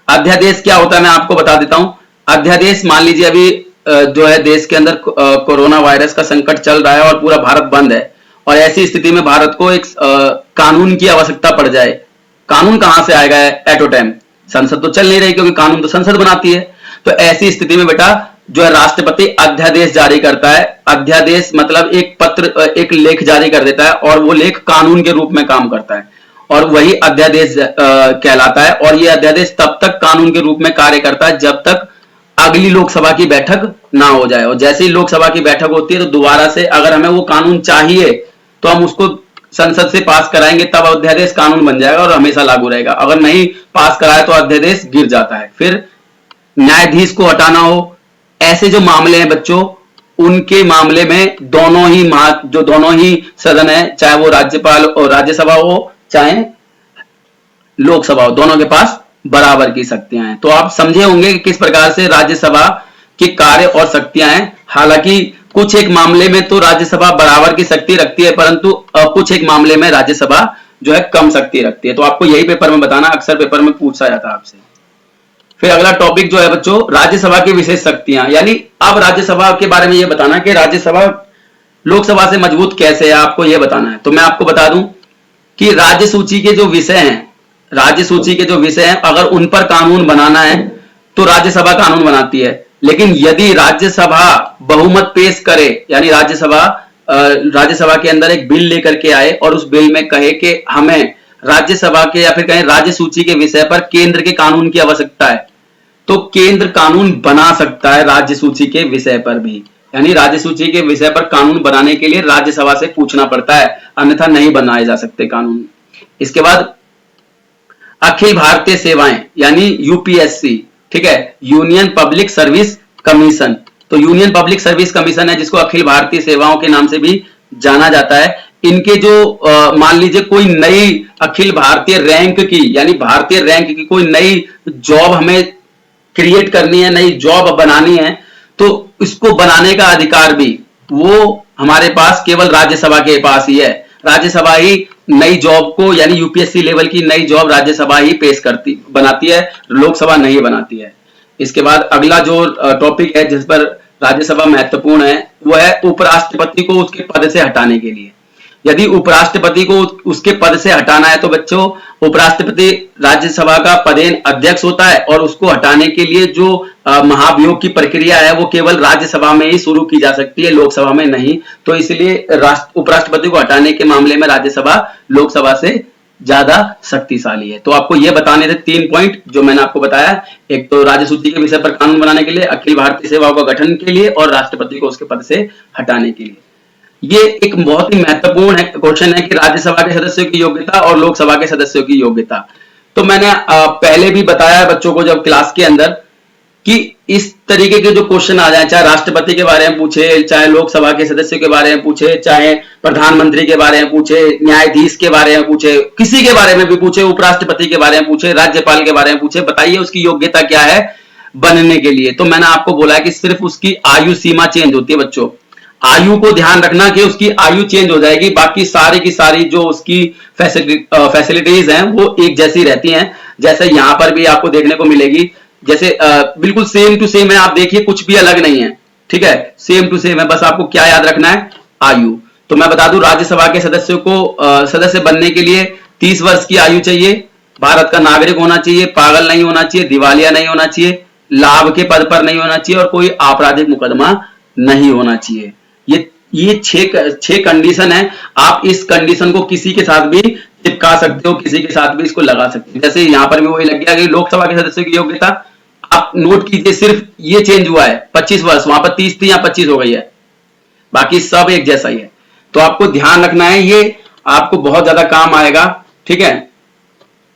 अध्यादेश क्या होता है मैं आपको बता देता हूं। अध्यादेश, मान लीजिए अभी जो है देश के अंदर कोरोना वायरस का संकट चल रहा है और पूरा भारत बंद है, और ऐसी स्थिति में भारत को एक कानून की आवश्यकता पड़ जाए। कानून कहां से आएगा एट ओ टाइम, संसद तो चल नहीं रही, क्योंकि कानून तो संसद बनाती है। तो ऐसी स्थिति में बेटा जो है राष्ट्रपति अध्यादेश जारी करता है। अध्यादेश मतलब एक लेख जारी कर देता है, और वो लेख कानून के रूप में काम करता है, और वही अध्यादेश कहलाता है। और ये अध्यादेश तब तक कानून के रूप में कार्य करता है जब तक अगली लोकसभा की बैठक ना हो जाए। और जैसे ही लोकसभा की बैठक होती है, तो दोबारा से अगर हमें वो कानून चाहिए तो हम उसको संसद से पास कराएंगे, तब अध्यादेश कानून बन जाएगा और हमेशा लागू रहेगा। अगर नहीं पास कराए तो अध्यादेश गिर जाता है। फिर न्यायाधीश को हटाना हो, ऐसे जो मामले हैं बच्चों, उनके मामले में दोनों ही सदन है, चाहे वो राज्यपाल और राज्यसभा हो चाहे लोकसभा हो, दोनों के पास बराबर की शक्तियां हैं। तो आप समझे होंगे कि किस प्रकार से राज्यसभा के कार्य और शक्तियां हैं। हालांकि कुछ एक मामले में तो राज्यसभा बराबर की शक्ति रखती है, परंतु कुछ एक मामले में राज्यसभा जो है कम शक्ति रखती है। तो आपको यही पेपर में बताना, अक्सर पेपर में पूछा जाता है आपसे। फिर अगला टॉपिक जो है बच्चों, राज्यसभा की विशेष शक्तियां, यानी अब राज्यसभा के बारे में यह बताना कि राज्यसभा लोकसभा से मजबूत कैसे है, आपको यह बताना है। तो मैं आपको बता दूं कि राज्य सूची के जो विषय हैं, अगर उन पर कानून बनाना है तो राज्यसभा कानून बनाती है। लेकिन यदि राज्यसभा बहुमत पेश करे, यानी राज्यसभा के अंदर एक बिल लेकर के आए और उस बिल में कहे कि हमें राज्यसभा के या फिर कहें राज्य सूची के विषय पर केंद्र के कानून की आवश्यकता है, तो केंद्र कानून बना सकता है राज्य सूची के विषय पर भी, यानी राज्य सूची के विषय पर कानून बनाने के लिए राज्यसभा से पूछना पड़ता है, अन्यथा नहीं बनाए जा सकते कानून। इसके बाद अखिल भारतीय सेवाएं यानी यूपीएससी, ठीक है, यूनियन पब्लिक सर्विस कमीशन। तो यूनियन पब्लिक सर्विस कमीशन है जिसको अखिल भारतीय सेवाओं के नाम से भी जाना जाता है। इनके जो मान लीजिए कोई नई अखिल भारतीय रैंक की यानी भारतीय रैंक की कोई नई जॉब हमें क्रिएट करनी है, नई जॉब बनानी है, तो इसको बनाने का अधिकार भी वो हमारे पास केवल राज्यसभा के पास ही है। राज्यसभा ही नई जॉब को यानी यूपीएससी लेवल की नई जॉब राज्यसभा ही पेश करती बनाती है, लोकसभा नहीं बनाती है। इसके बाद अगला जो टॉपिक है जिस पर राज्यसभा महत्वपूर्ण है वो है उपराष्ट्रपति को उसके पद से हटाने के लिए। यदि उपराष्ट्रपति को उसके पद से हटाना है तो बच्चों उपराष्ट्रपति राज्यसभा का पदेन अध्यक्ष होता है और उसको हटाने के लिए जो महाभियोग की प्रक्रिया है वो केवल राज्यसभा में ही शुरू की जा सकती है, लोकसभा में नहीं। तो इसलिए उपराष्ट्रपति को हटाने के मामले में राज्यसभा लोकसभा से ज्यादा शक्तिशाली है। तो आपको ये बताने थे 3 पॉइंट जो मैंने आपको बताया, एक तो राज्य सूची के विषय पर कानून बनाने के लिए, अखिल भारतीय सेवाओं का गठन के लिए और राष्ट्रपति को उसके पद से हटाने के लिए। ये एक बहुत ही महत्वपूर्ण क्वेश्चन है कि राज्यसभा के सदस्यों की योग्यता और लोकसभा के सदस्यों की योग्यता। तो मैंने पहले भी बताया बच्चों को जब क्लास के अंदर कि इस तरीके के जो क्वेश्चन आ जाए, चाहे राष्ट्रपति के बारे में पूछे, चाहे लोकसभा के सदस्यों के बारे में पूछे, चाहे प्रधानमंत्री के बारे में पूछे, न्यायाधीश के बारे में पूछे, किसी के बारे में भी पूछे, उपराष्ट्रपति के बारे में पूछे, राज्यपाल के बारे में पूछे, बताइए उसकी योग्यता क्या है बनने के लिए। तो मैंने आपको बोला है कि सिर्फ उसकी आयु सीमा चेंज होती है बच्चों। आयु को ध्यान रखना कि उसकी आयु चेंज हो जाएगी, बाकी सारी की सारी जो उसकी फैसिलिटीज हैं वो एक जैसी रहती हैं। जैसे यहां पर भी आपको देखने को मिलेगी, जैसे बिल्कुल सेम टू सेम है, आप देखिए कुछ भी अलग नहीं है, ठीक है, सेम टू सेम है। बस आपको क्या याद रखना है, आयु। तो मैं बता दूं राज्यसभा के सदस्यों को सदस्य बनने के लिए 30 वर्ष की आयु चाहिए, भारत का नागरिक होना चाहिए, पागल नहीं होना चाहिए, दिवालिया नहीं होना चाहिए, लाभ के पद पर नहीं होना चाहिए और कोई आपराधिक मुकदमा नहीं होना चाहिए। ये 6 कंडीशन है। आप इस कंडीशन को किसी के साथ भी चिपका सकते हो, किसी के साथ भी इसको लगा सकते हो। जैसे यहां पर भी वही लग गया कि लोकसभा के सदस्यों की योग्यता, आप नोट कीजिए सिर्फ ये चेंज हुआ है 25 वर्ष, वहां पर 30 थी, यहाँ 25 हो गई है, बाकी सब एक जैसा ही है। तो आपको ध्यान रखना है, ये आपको बहुत ज्यादा काम आएगा, ठीक है।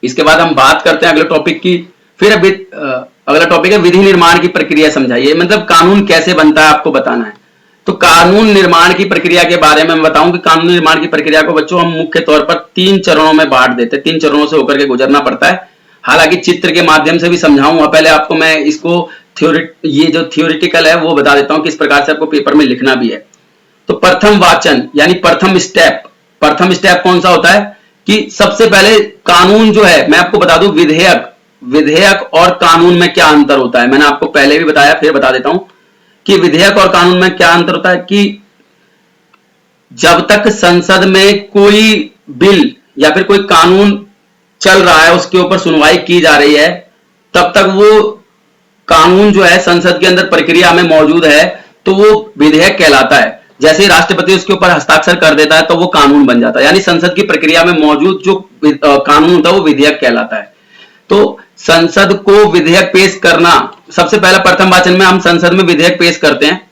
इसके बाद हम बात करते हैं अगले टॉपिक की। फिर अगला टॉपिक है विधि निर्माण की प्रक्रिया समझाइए, मतलब कानून कैसे बनता है आपको बताना है। तो कानून निर्माण की प्रक्रिया के बारे में मैं बताऊं कि कानून निर्माण की प्रक्रिया को बच्चों हम मुख्य तौर पर 3 चरणों में बांट देते हैं, 3 चरणों से होकर के गुजरना पड़ता है। हालांकि चित्र के माध्यम से भी समझाऊंगा, पहले आपको मैं इसको ये जो थियोरिटिकल है वो बता देता हूं किस प्रकार से आपको पेपर में लिखना भी है। तो प्रथम वाचन यानी प्रथम स्टेप कौन सा होता है कि सबसे पहले कानून जो है, मैं आपको बता दूं विधेयक और कानून में क्या अंतर होता है। मैंने आपको पहले भी बताया, फिर बता देता हूं कि विधेयक और कानून में क्या अंतर होता है कि जब तक संसद में कोई बिल या फिर कोई कानून चल रहा है, उसके ऊपर सुनवाई की जा रही है, तब तक वो कानून जो है संसद के अंदर प्रक्रिया में मौजूद है तो वो विधेयक कहलाता है। जैसे ही राष्ट्रपति उसके ऊपर हस्ताक्षर कर देता है तो वो कानून बन जाता है, यानी संसद की प्रक्रिया में मौजूद जो कानून होता है वो विधेयक कहलाता है। तो संसद को विधेयक पेश करना, सबसे पहला प्रथम वाचन में हम संसद में विधेयक पेश करते हैं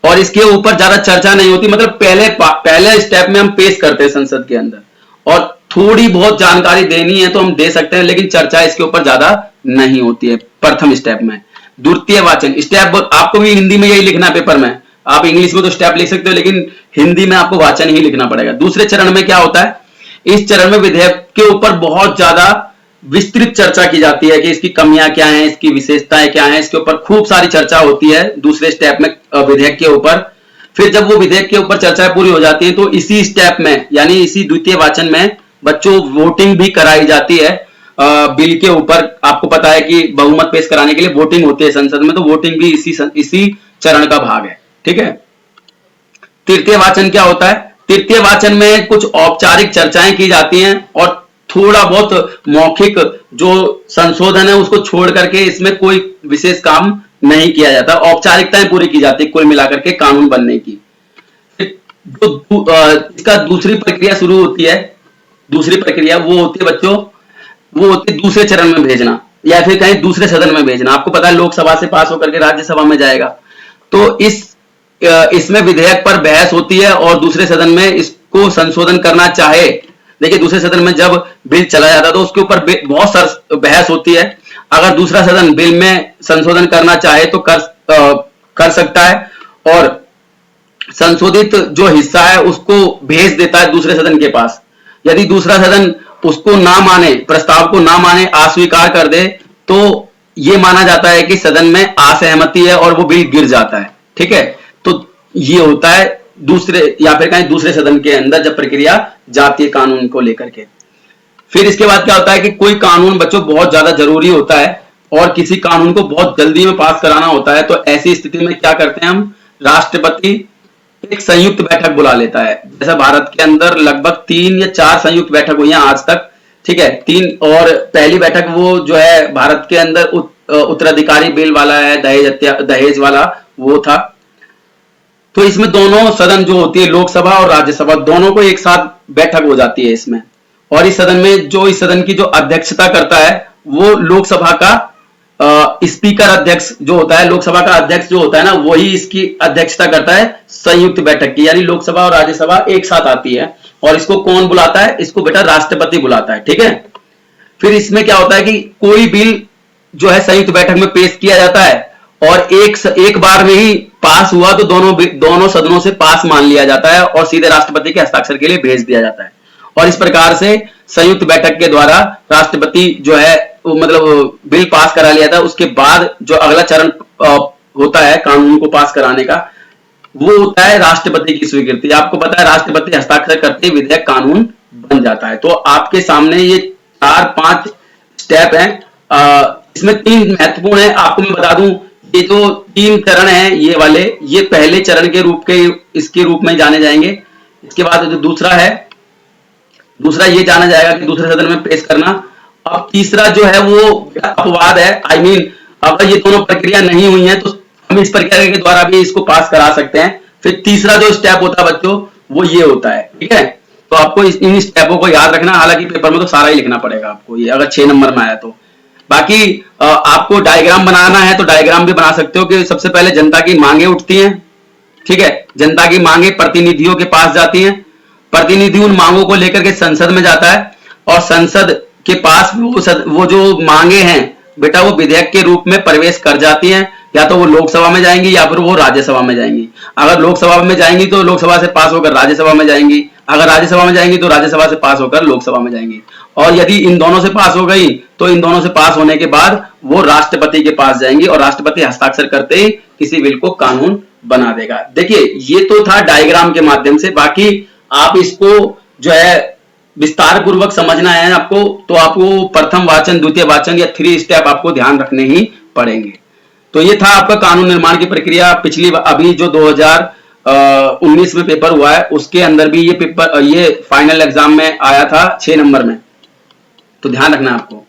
और इसके ऊपर ज्यादा चर्चा नहीं होती, मतलब पहले स्टेप में हम पेश करते हैं संसद के अंदर, और थोड़ी बहुत जानकारी देनी है तो हम दे सकते हैं, लेकिन चर्चा इसके ऊपर ज्यादा नहीं होती है प्रथम स्टेप में। द्वितीय वाचन स्टेप आपको भी हिंदी में यही लिखना है पेपर में, आप इंग्लिश में तो स्टेप लिख सकते हो लेकिन हिंदी में आपको वाचन ही लिखना पड़ेगा। दूसरे चरण में क्या होता है, इस चरण में विधेयक के ऊपर बहुत ज्यादा विस्तृत चर्चा की जाती है कि इसकी कमियां क्या हैं, इसकी विशेषताएं क्या हैं, इसके ऊपर खूब सारी चर्चा होती है दूसरे स्टेप में विधेयक के ऊपर। फिर जब वो विधेयक के ऊपर चर्चा पूरी हो जाती है तो इसी स्टेप में यानी इसी द्वितीय वाचन में बच्चों वोटिंग भी कराई जाती है बिल के ऊपर। आपको पता है कि बहुमत पेश कराने के लिए वोटिंग होती है संसद में, तो वोटिंग भी इसी चरण का भाग है, ठीक है। तृतीय वाचन क्या होता है, तृतीय वाचन में कुछ औपचारिक चर्चाएं की जाती हैं और थोड़ा बहुत मौखिक जो संशोधन है उसको छोड़ करके इसमें कोई विशेष काम नहीं किया जाता, औपचारिकताएं पूरी की जाती है कुल मिलाकर के कानून बनने की। जो इसका दूसरी प्रक्रिया शुरू होती है, दूसरी प्रक्रिया वो होती है बच्चों, वो होती है दूसरे चरण में भेजना, या फिर कहीं दूसरे सदन में भेजना। आपको पता है लोकसभा से पास होकर के राज्यसभा में जाएगा, तो इसमें विधेयक पर बहस होती है और दूसरे सदन में इसको संशोधन करना चाहे, देखिए दूसरे सदन में जब बिल चला जाता है तो उसके ऊपर बहुत सारी बहस होती है। अगर दूसरा सदन बिल में संशोधन करना चाहे तो कर सकता है, और संशोधित जो हिस्सा है उसको भेज देता है दूसरे सदन के पास। यदि दूसरा सदन उसको ना माने, प्रस्ताव को ना माने, अस्वीकार कर दे, तो ये माना जाता है कि सदन में असहमति है और वो बिल गिर जाता है। ठीक है, तो ये होता है दूसरे या फिर कहीं दूसरे सदन के अंदर जब प्रक्रिया जाती है कानून को लेकर के। फिर इसके बाद क्या होता है कि कोई कानून बच्चों बहुत ज्यादा जरूरी होता है और किसी कानून को बहुत जल्दी में पास कराना होता है, तो ऐसी स्थिति में क्या करते हैं हम, राष्ट्रपति एक संयुक्त बैठक बुला लेता है। जैसा भारत के अंदर लगभग 3 या 4 संयुक्त बैठक हुई हैं आज तक। ठीक है, 3, और पहली बैठक वो जो है भारत के अंदर उत्तराधिकारी बिल वाला है, दहेज वाला वो था। तो इसमें दोनों सदन जो होती है लोकसभा और राज्यसभा दोनों को एक साथ बैठक हो जाती है इसमें, और इस सदन में जो इस सदन की जो अध्यक्षता करता है वो लोकसभा का स्पीकर अध्यक्ष जो होता है, लोकसभा का अध्यक्ष जो होता है ना, वही इसकी अध्यक्षता करता है संयुक्त बैठक की। यानी लोकसभा और राज्यसभा एक साथ आती है, और इसको कौन बुलाता है, इसको बेटा राष्ट्रपति बुलाता है। ठीक है, फिर इसमें क्या होता है कि कोई बिल जो है संयुक्त बैठक में पेश किया जाता है और एक बार में ही पास हुआ तो दोनों सदनों से पास मान लिया जाता है और सीधे राष्ट्रपति के हस्ताक्षर के लिए भेज दिया जाता है। और इस प्रकार से संयुक्त बैठक के द्वारा राष्ट्रपति जो है मतलब बिल पास करा लिया था। उसके बाद जो अगला चरण होता है कानून को पास कराने का, वो होता है राष्ट्रपति की स्वीकृति। आपको पता है राष्ट्रपति हस्ताक्षर करते ही विधेयक कानून बन जाता है। तो आपके सामने ये 4-5 स्टेप हैं। इसमें 3 महत्वपूर्ण है, आपको मैं बता दूं, ये जो 3 चरण हैं ये वाले, ये पहले चरण के इसके रूप में जाने जाएंगे। इसके बाद जो दूसरा ये जाना जाएगा कि दूसरे सदन में पेश करना। अब तीसरा जो है वो अपवाद है, अगर ये दोनों प्रक्रिया नहीं हुई है तो हम इस प्रक्रिया के द्वारा भी इसको पास करा सकते हैं। फिर तीसरा जो स्टेप होता है बच्चों वो ये होता है। ठीक है, तो आपको इन स्टेपों को याद रखना, हालांकि पेपर में तो सारा ही लिखना पड़ेगा आपको, ये अगर 6 नंबर में आया तो। बाकी आपको डायग्राम बनाना है तो डायग्राम भी बना सकते हो कि सबसे पहले जनता की मांगे उठती हैं। ठीक है, जनता की मांगे प्रतिनिधियों के पास जाती हैं, प्रतिनिधि उन मांगों को लेकर के संसद में जाता है, और संसद के पास वो जो मांगे हैं बेटा वो विधेयक के रूप में प्रवेश कर जाती हैं। या तो वो लोकसभा में जाएंगी या फिर वो राज्यसभा में जाएंगी। अगर लोकसभा में जाएंगी तो लोकसभा से पास होकर राज्यसभा में जाएंगी, अगर राज्यसभा में जाएंगी तो राज्यसभा से पास होकर लोकसभा में जाएंगी। और यदि इन दोनों से पास हो गई तो इन दोनों से पास होने के बाद वो राष्ट्रपति के पास जाएंगी और राष्ट्रपति हस्ताक्षर करते ही किसी बिल को कानून बना देगा। देखिए ये तो था डायग्राम के माध्यम से, बाकी आप इसको जो है विस्तार पूर्वक समझना है आपको, तो आपको प्रथम वाचन, द्वितीय वाचन या 3 स्टेप आपको ध्यान रखने ही पड़ेंगे। तो ये था आपका कानून निर्माण की प्रक्रिया। अभी जो 2019 में पेपर हुआ है उसके अंदर भी ये फाइनल एग्जाम में आया था 6 नंबर में, तो ध्यान रखना आपको।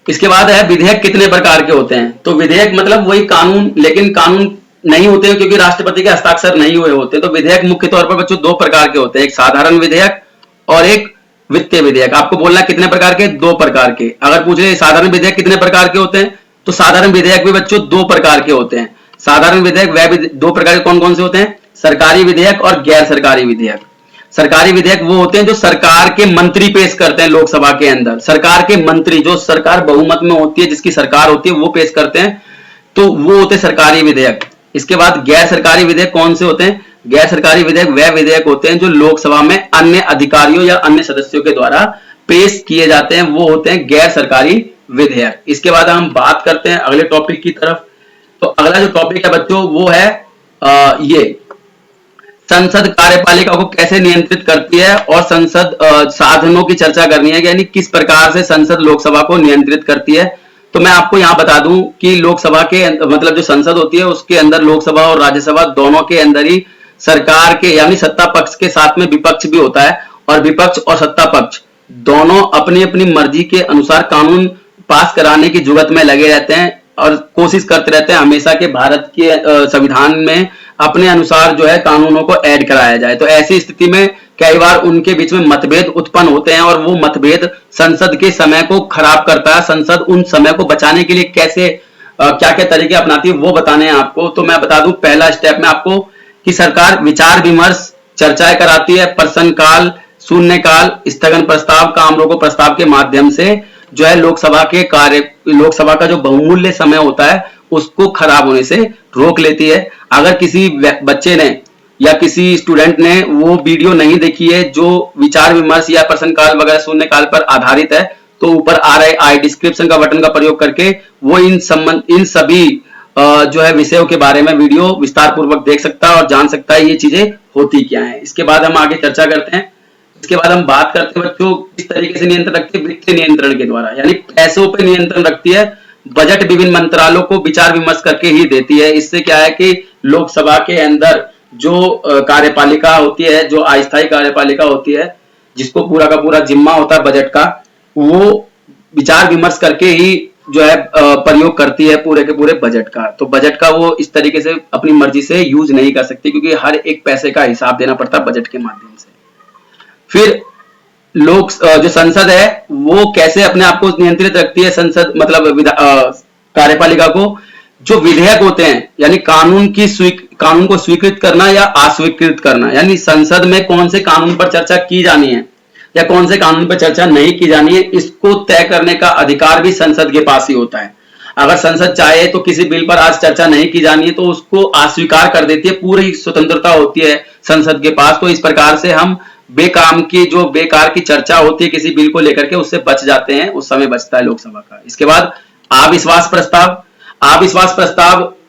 इसके बाद है विधेयक कितने प्रकार के होते हैं। तो विधेयक मतलब वही कानून, लेकिन कानून नहीं होते हैं क्योंकि राष्ट्रपति के हस्ताक्षर नहीं हुए होते। तो विधेयक मुख्य तौर पर बच्चों 2 प्रकार के होते हैं, एक साधारण विधेयक और एक वित्तीय विधेयक। आपको बोलना है कितने प्रकार के, 2 प्रकार के। अगर पूछ रहे साधारण विधेयक कितने प्रकार के होते हैं, तो साधारण विधेयक भी बच्चों 2 प्रकार के होते हैं। साधारण विधेयक वह 2 प्रकार के कौन कौन से होते हैं, सरकारी विधेयक और गैर सरकारी विधेयक। सरकारी विधेयक वो होते हैं जो सरकार के मंत्री पेश करते हैं लोकसभा के अंदर। सरकार के मंत्री, जो सरकार बहुमत में होती है, जिसकी सरकार होती है, वो पेश करते हैं, तो वो होते हैं सरकारी विधेयक। इसके बाद गैर सरकारी विधेयक कौन से होते हैं, गैर सरकारी विधेयक वह विधेयक होते हैं जो लोकसभा में अन्य अधिकारियों या अन्य सदस्यों के द्वारा पेश किए जाते हैं, वो होते हैं गैर सरकारी विधेयक। इसके बाद हम बात करते हैं अगले टॉपिक की तरफ। तो अगला जो टॉपिक है बच्चों वो है ये संसद कार्यपालिका को कैसे नियंत्रित करती है, और संसद साधनों की चर्चा करनी है, यानी किस प्रकार से संसद लोकसभा को नियंत्रित करती है। तो मैं आपको यहां बता दूं कि लोकसभा के मतलब जो संसद होती है उसके अंदर लोकसभा और राज्यसभा दोनों के अंदर ही सरकार के यानी सत्ता पक्ष के साथ में विपक्ष भी होता है, और विपक्ष और सत्ता पक्ष दोनों अपनी अपनी मर्जी के अनुसार कानून पास कराने की जुगत में लगे रहते हैं और कोशिश करते रहते हैं हमेशा के भारत के संविधान में अपने अनुसार जो है कानूनों को ऐड कराया जाए। तो ऐसी स्थिति में कई बार उनके बीच में मतभेद उत्पन्न होते हैं और वो मतभेद संसद के समय को खराब करता है। संसद उन समय को बचाने के लिए कैसे क्या क्या तरीके अपनाती है वो बताने हैं आपको। तो मैं बता दूं पहला स्टेप में आपको कि सरकार विचार विमर्श चर्चाएं कराती है, प्रश्नकाल, शून्यकाल, स्थगन प्रस्ताव, काम रोको प्रस्ताव के माध्यम से जो है लोकसभा का जो बहुमूल्य समय होता है उसको खराब होने से रोक लेती है। अगर किसी बच्चे ने या किसी स्टूडेंट ने वो वीडियो नहीं देखी है जो विचार विमर्श या प्रश्नकाल वगैरह शून्यकाल पर आधारित है, तो ऊपर आ रहे आई डिस्क्रिप्शन का बटन का प्रयोग करके वो इन सभी जो है विषयों के बारे में वीडियो विस्तार पूर्वक देख सकता है और जान सकता है ये चीजें होती क्या है। इसके बाद हम आगे चर्चा करते हैं। इसके बाद हम बात करते हैं बच्चों किस तरीके से नियंत्रण रखती है वित्तीय नियंत्रण के द्वारा, यानी पैसों पे नियंत्रण रखती है। बजट विभिन्न मंत्रालयों को विचार विमर्श करके ही देती है। इससे क्या है कि लोकसभा के अंदर जो कार्यपालिका होती है, जो अस्थायी कार्यपालिका होती है, जिसको पूरा का पूरा जिम्मा होता है बजट का, वो विचार विमर्श करके ही जो है प्रयोग करती है पूरे के पूरे बजट का। तो बजट का वो इस तरीके से अपनी मर्जी से यूज नहीं कर सकती क्योंकि हर एक पैसे का हिसाब देना पड़ता है बजट के माध्यम से। फिर जो संसद है वो कैसे अपने आप को नियंत्रित रखती है, संसद मतलब कार्यपालिका को, जो विधेयक होते हैं यानी कानून को स्वीकृत करना या अस्वीकृत करना, यानी संसद में कौन से कानून पर चर्चा की जानी है या कौन से कानून पर चर्चा नहीं की जानी है, इसको तय करने का अधिकार भी संसद के पास ही होता है। अगर संसद चाहे तो किसी बिल पर आज चर्चा नहीं की जानी है तो उसको अस्वीकार कर देती है, पूरी स्वतंत्रता होती है संसद के पास। तो इस प्रकार से हम बेकार की चर्चा होती है किसी बिल को लेकर के उससे बच जाते हैं, उस समय बचता है लोकसभा का। इसके बाद अविश्वास प्रस्ताव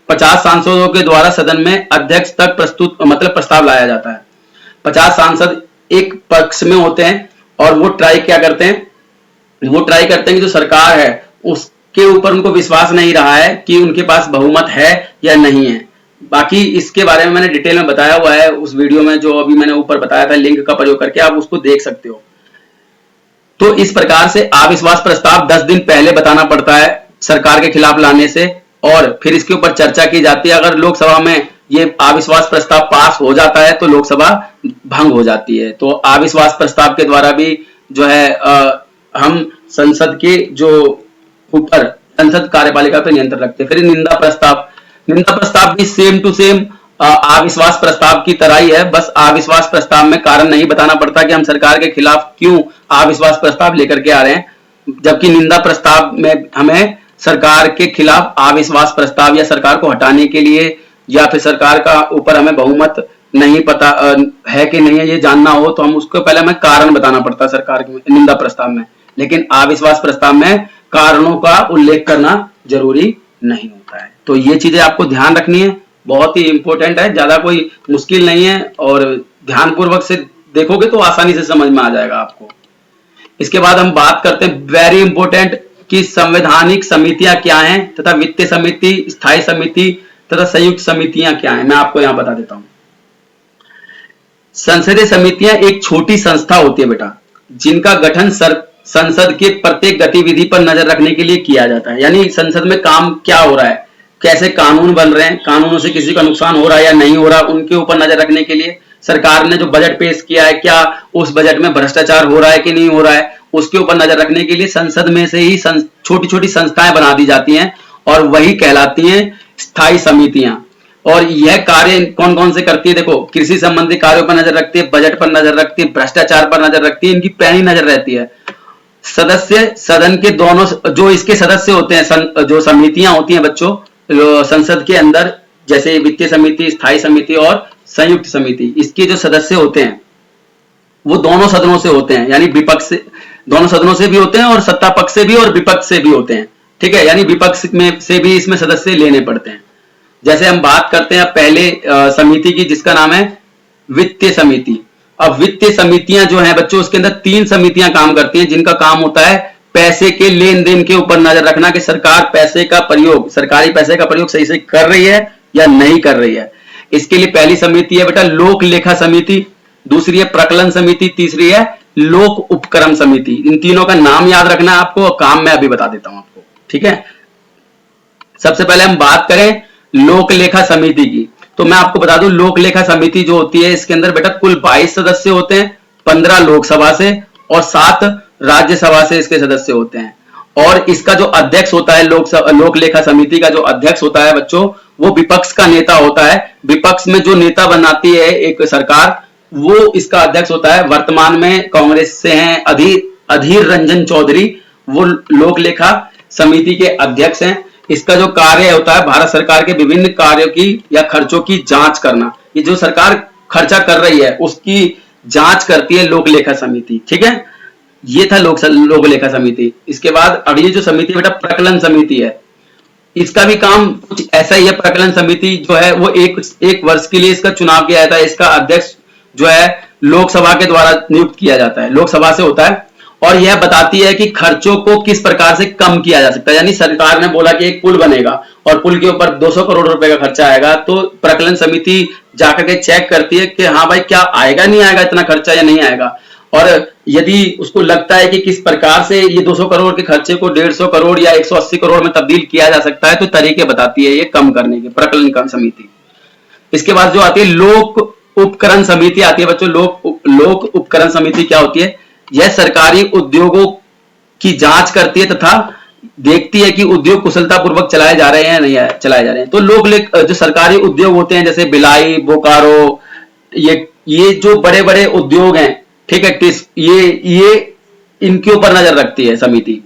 50 सांसदों के द्वारा सदन में अध्यक्ष तक प्रस्ताव लाया जाता है। 50 सांसद एक पक्ष में होते हैं और वो ट्राई करते हैं कि जो सरकार है उसके ऊपर उनको विश्वास नहीं रहा है कि उनके पास बहुमत है या नहीं है। बाकी इसके बारे में मैंने डिटेल में बताया हुआ है उस वीडियो में जो अभी मैंने ऊपर बताया था, लिंक का प्रयोग करके आप उसको देख सकते हो। तो इस प्रकार से अविश्वास प्रस्ताव 10 दिन पहले बताना पड़ता है सरकार के खिलाफ लाने से और फिर इसके ऊपर चर्चा की जाती है। अगर लोकसभा में ये अविश्वास प्रस्ताव पास हो जाता है तो लोकसभा भंग हो जाती है। तो अविश्वास प्रस्ताव के द्वारा भी जो है हम संसद के जो ऊपर संसद कार्यपालिका पर नियंत्रण रखते हैं। फिर निंदा प्रस्ताव भी सेम टू सेम अविश्वास प्रस्ताव की तरह ही है, बस अविश्वास प्रस्ताव में कारण नहीं बताना पड़ता कि हम सरकार के खिलाफ क्यों अविश्वास प्रस्ताव लेकर के आ रहे हैं, जबकि निंदा प्रस्ताव में हमें सरकार के खिलाफ अविश्वास प्रस्ताव या सरकार को हटाने के लिए या फिर सरकार का ऊपर हमें बहुमत नहीं पता है कि नहीं है ये जानना हो तो हम उसको पहले हमें कारण बताना पड़ता है सरकार के निंदा प्रस्ताव में। लेकिन अविश्वास प्रस्ताव में कारणों का उल्लेख करना जरूरी नहीं होता है। तो ये चीजें आपको ध्यान रखनी है, बहुत ही इंपॉर्टेंट है, ज्यादा कोई मुश्किल नहीं है और ध्यानपूर्वक से देखोगे तो आसानी से समझ में आ जाएगा आपको। इसके बाद हम बात करते हैं वेरी इंपॉर्टेंट कि संवैधानिक समितियां क्या हैं तथा वित्तीय समिति, स्थायी समिति तथा संयुक्त समितियां क्या हैं, मैं आपको यहां बता देता हूं। संसदीय समितियां एक छोटी संस्था होती है बेटा, जिनका गठन संसद के प्रत्येक गतिविधि पर नजर रखने के लिए किया जाता है। यानी संसद में काम क्या हो रहा है, कैसे कानून बन रहे हैं, कानूनों से किसी का नुकसान हो रहा है या नहीं हो रहा, उनके ऊपर नजर रखने के लिए सरकार ने जो बजट पेश किया है क्या उस बजट में भ्रष्टाचार हो रहा है कि नहीं हो रहा है, उसके ऊपर नजर रखने के लिए संसद में से ही छोटी छोटी संस्थाएं बना दी जाती हैं और वही कहलाती हैं स्थायी समितियां। और यह कार्य कौन कौन से करती है, देखो कृषि संबंधी कार्यों पर नजर रखती है, बजट पर नजर रखती है, भ्रष्टाचार पर नजर रखती है, इनकी पैनी नजर रहती है। सदस्य सदन के दोनों जो इसके सदस्य होते हैं, जो समितियां होती हैं बच्चों संसद के अंदर, जैसे वित्तीय समिति, स्थायी समिति और संयुक्त समिति, इसके जो सदस्य होते हैं वो दोनों सदनों से होते हैं, यानी विपक्ष से, दोनों सदनों से भी होते हैं और सत्ता पक्ष से भी और विपक्ष से भी होते हैं। ठीक है, यानी विपक्ष में से भी इसमें सदस्य लेने पड़ते हैं। जैसे हम बात करते हैं पहले समिति की जिसका नाम है वित्तीय समिति। अब वित्तीय समितियां जो हैं बच्चों, उसके अंदर 3 समितियां काम करती हैं जिनका काम होता है पैसे के लेन देन के ऊपर नजर रखना कि सरकार पैसे का प्रयोग, सरकारी पैसे का प्रयोग सही से कर रही है या नहीं कर रही है। इसके लिए पहली समिति है बेटा लोक लेखा समिति, दूसरी है प्रकलन समिति, तीसरी है लोक उपक्रम समिति। इन तीनों का नाम याद रखना है आपको, काम मैं अभी बता देता हूं आपको। ठीक है, सबसे पहले हम बात करें लोक लेखा समिति की। तो मैं आपको बता दूं, लोक लेखा समिति जो होती है इसके अंदर बेटा कुल 22 सदस्य होते हैं, 15 लोकसभा से और 7 राज्यसभा से इसके सदस्य होते हैं। और इसका जो अध्यक्ष होता है, लोक लेखा समिति का जो अध्यक्ष होता है बच्चों, वो विपक्ष का नेता होता है। विपक्ष में जो नेता बनाती है एक सरकार, वो इसका अध्यक्ष होता है। वर्तमान में कांग्रेस से हैं अधीर रंजन चौधरी, वो लोक लेखा समिति के अध्यक्ष हैं। इसका जो कार्य होता है भारत सरकार के विभिन्न कार्यों की या खर्चों की जांच करना। ये जो सरकार खर्चा कर रही है उसकी जांच करती है लोक लेखा समिति। ठीक है, ये था लोक लेखा समिति। इसके बाद अगली जो समिति बेटा प्रकलन समिति है। इसका भी काम कुछ ऐसा ही है। प्रकलन समिति जो है वो एक वर्ष के लिए इसका चुनाव किया जाता है। इसका अध्यक्ष जो है लोकसभा के द्वारा नियुक्त किया जाता है, लोकसभा से होता है। और यह बताती है कि खर्चों को किस प्रकार से कम किया जा सकता है। यानी सरकार ने बोला कि एक पुल बनेगा और पुल के ऊपर 200 करोड़ रुपए का खर्चा आएगा, तो प्रकलन समिति जाकर के चेक करती है कि हाँ भाई क्या आएगा, नहीं आएगा इतना खर्चा या नहीं आएगा। और यदि उसको लगता है कि किस प्रकार से ये 200 करोड़ के खर्चे को 150 करोड़ या 180 करोड़ में तब्दील किया जा सकता है, तो तरीके बताती है ये कम करने के, प्रकलन समिति। इसके बाद जो आती है लोक उपकरण समिति आती है बच्चों। लोक उपकरण समिति क्या होती है? यह सरकारी उद्योगों की जांच करती है तथा देखती है कि उद्योग कुशलता पूर्वक चलाए जा रहे हैं या नहीं चलाए जा रहे हैं। तो जो सरकारी उद्योग होते हैं जैसे भिलाई, बोकारो, ये जो बड़े बड़े उद्योग हैं, ठीक है, ये इनके ऊपर नजर रखती है समिति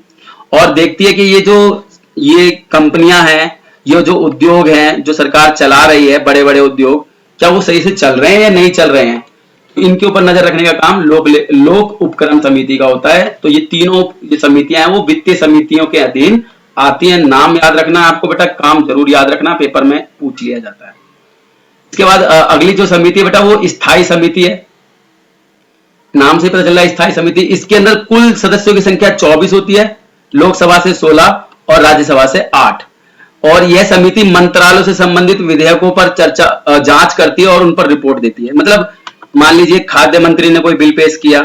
और देखती है कि ये कंपनियां हैं, ये जो उद्योग हैं जो सरकार चला रही है, बड़े बड़े उद्योग, क्या वो सही से चल रहे हैं या नहीं चल रहे हैं। तो इनके ऊपर नजर रखने का काम लोक उपकरण समिति का होता है। तो ये तीनों जो समितियां हैं वो वित्तीय समितियों के अधीन आती हैं। नाम याद रखना आपको बेटा, काम जरूर याद रखना, पेपर में पूछ लिया जाता है। इसके बाद अगली जो समिति है बेटा वो स्थायी समिति है। नाम से पता चल रहा है स्थायी समिति। इसके अंदर कुल सदस्यों की संख्या 24 होती है, लोकसभा से 16 और राज्यसभा से 8। और यह समिति मंत्रालयों से संबंधित विधेयकों पर जांच करती है और उन पर रिपोर्ट देती है। मतलब मान लीजिए खाद्य मंत्री ने कोई बिल पेश किया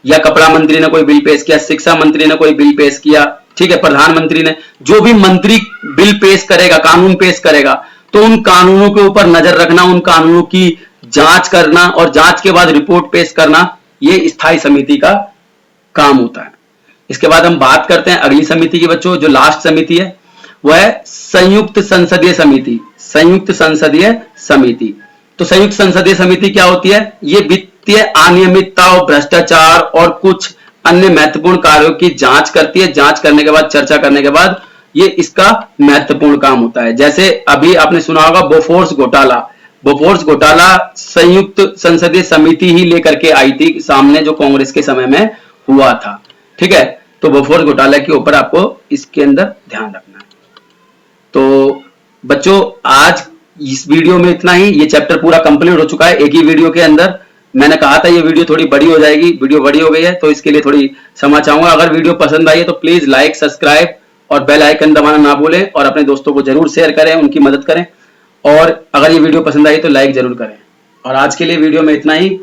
या कपड़ा मंत्री ने कोई बिल पेश किया, शिक्षा मंत्री ने कोई बिल पेश किया, ठीक है, प्रधानमंत्री ने, जो भी मंत्री बिल पेश करेगा, कानून पेश करेगा, तो उन कानूनों के ऊपर नजर रखना, उन कानूनों की जांच करना और जांच के बाद रिपोर्ट पेश करना, ये स्थायी समिति का काम होता है। इसके बाद हम बात करते हैं अगली समिति की बच्चों। जो लास्ट समिति है वह है संयुक्त संसदीय समिति। संयुक्त संसदीय समिति, तो संयुक्त संसदीय समिति क्या होती है? ये वित्तीय अनियमितता और भ्रष्टाचार और कुछ अन्य महत्वपूर्ण कार्यों की जांच करती है। जांच करने के बाद, चर्चा करने के बाद, ये इसका महत्वपूर्ण काम होता है। जैसे अभी आपने सुना होगा बोफोर्स घोटाला। बोफोर्स घोटाला संयुक्त संसदीय समिति ही लेकर के आई थी सामने, जो कांग्रेस के समय में हुआ था। ठीक है, तो बोफोर्स घोटाला के ऊपर आपको इसके अंदर ध्यान रखना है। तो बच्चों आज इस वीडियो में इतना ही। ये चैप्टर पूरा कंप्लीट हो चुका है एक ही वीडियो के अंदर। मैंने कहा था ये वीडियो थोड़ी बड़ी हो जाएगी, वीडियो बड़ी हो गई है, तो इसके लिए थोड़ी क्षमा चाहूंगा। अगर वीडियो पसंद आई है तो प्लीज लाइक, सब्सक्राइब और बेल आइकन दबाना ना भूलें और अपने दोस्तों को जरूर शेयर करें, उनकी मदद करें। और अगर ये वीडियो पसंद आई तो लाइक जरूर करें। और आज के लिए वीडियो में इतना ही।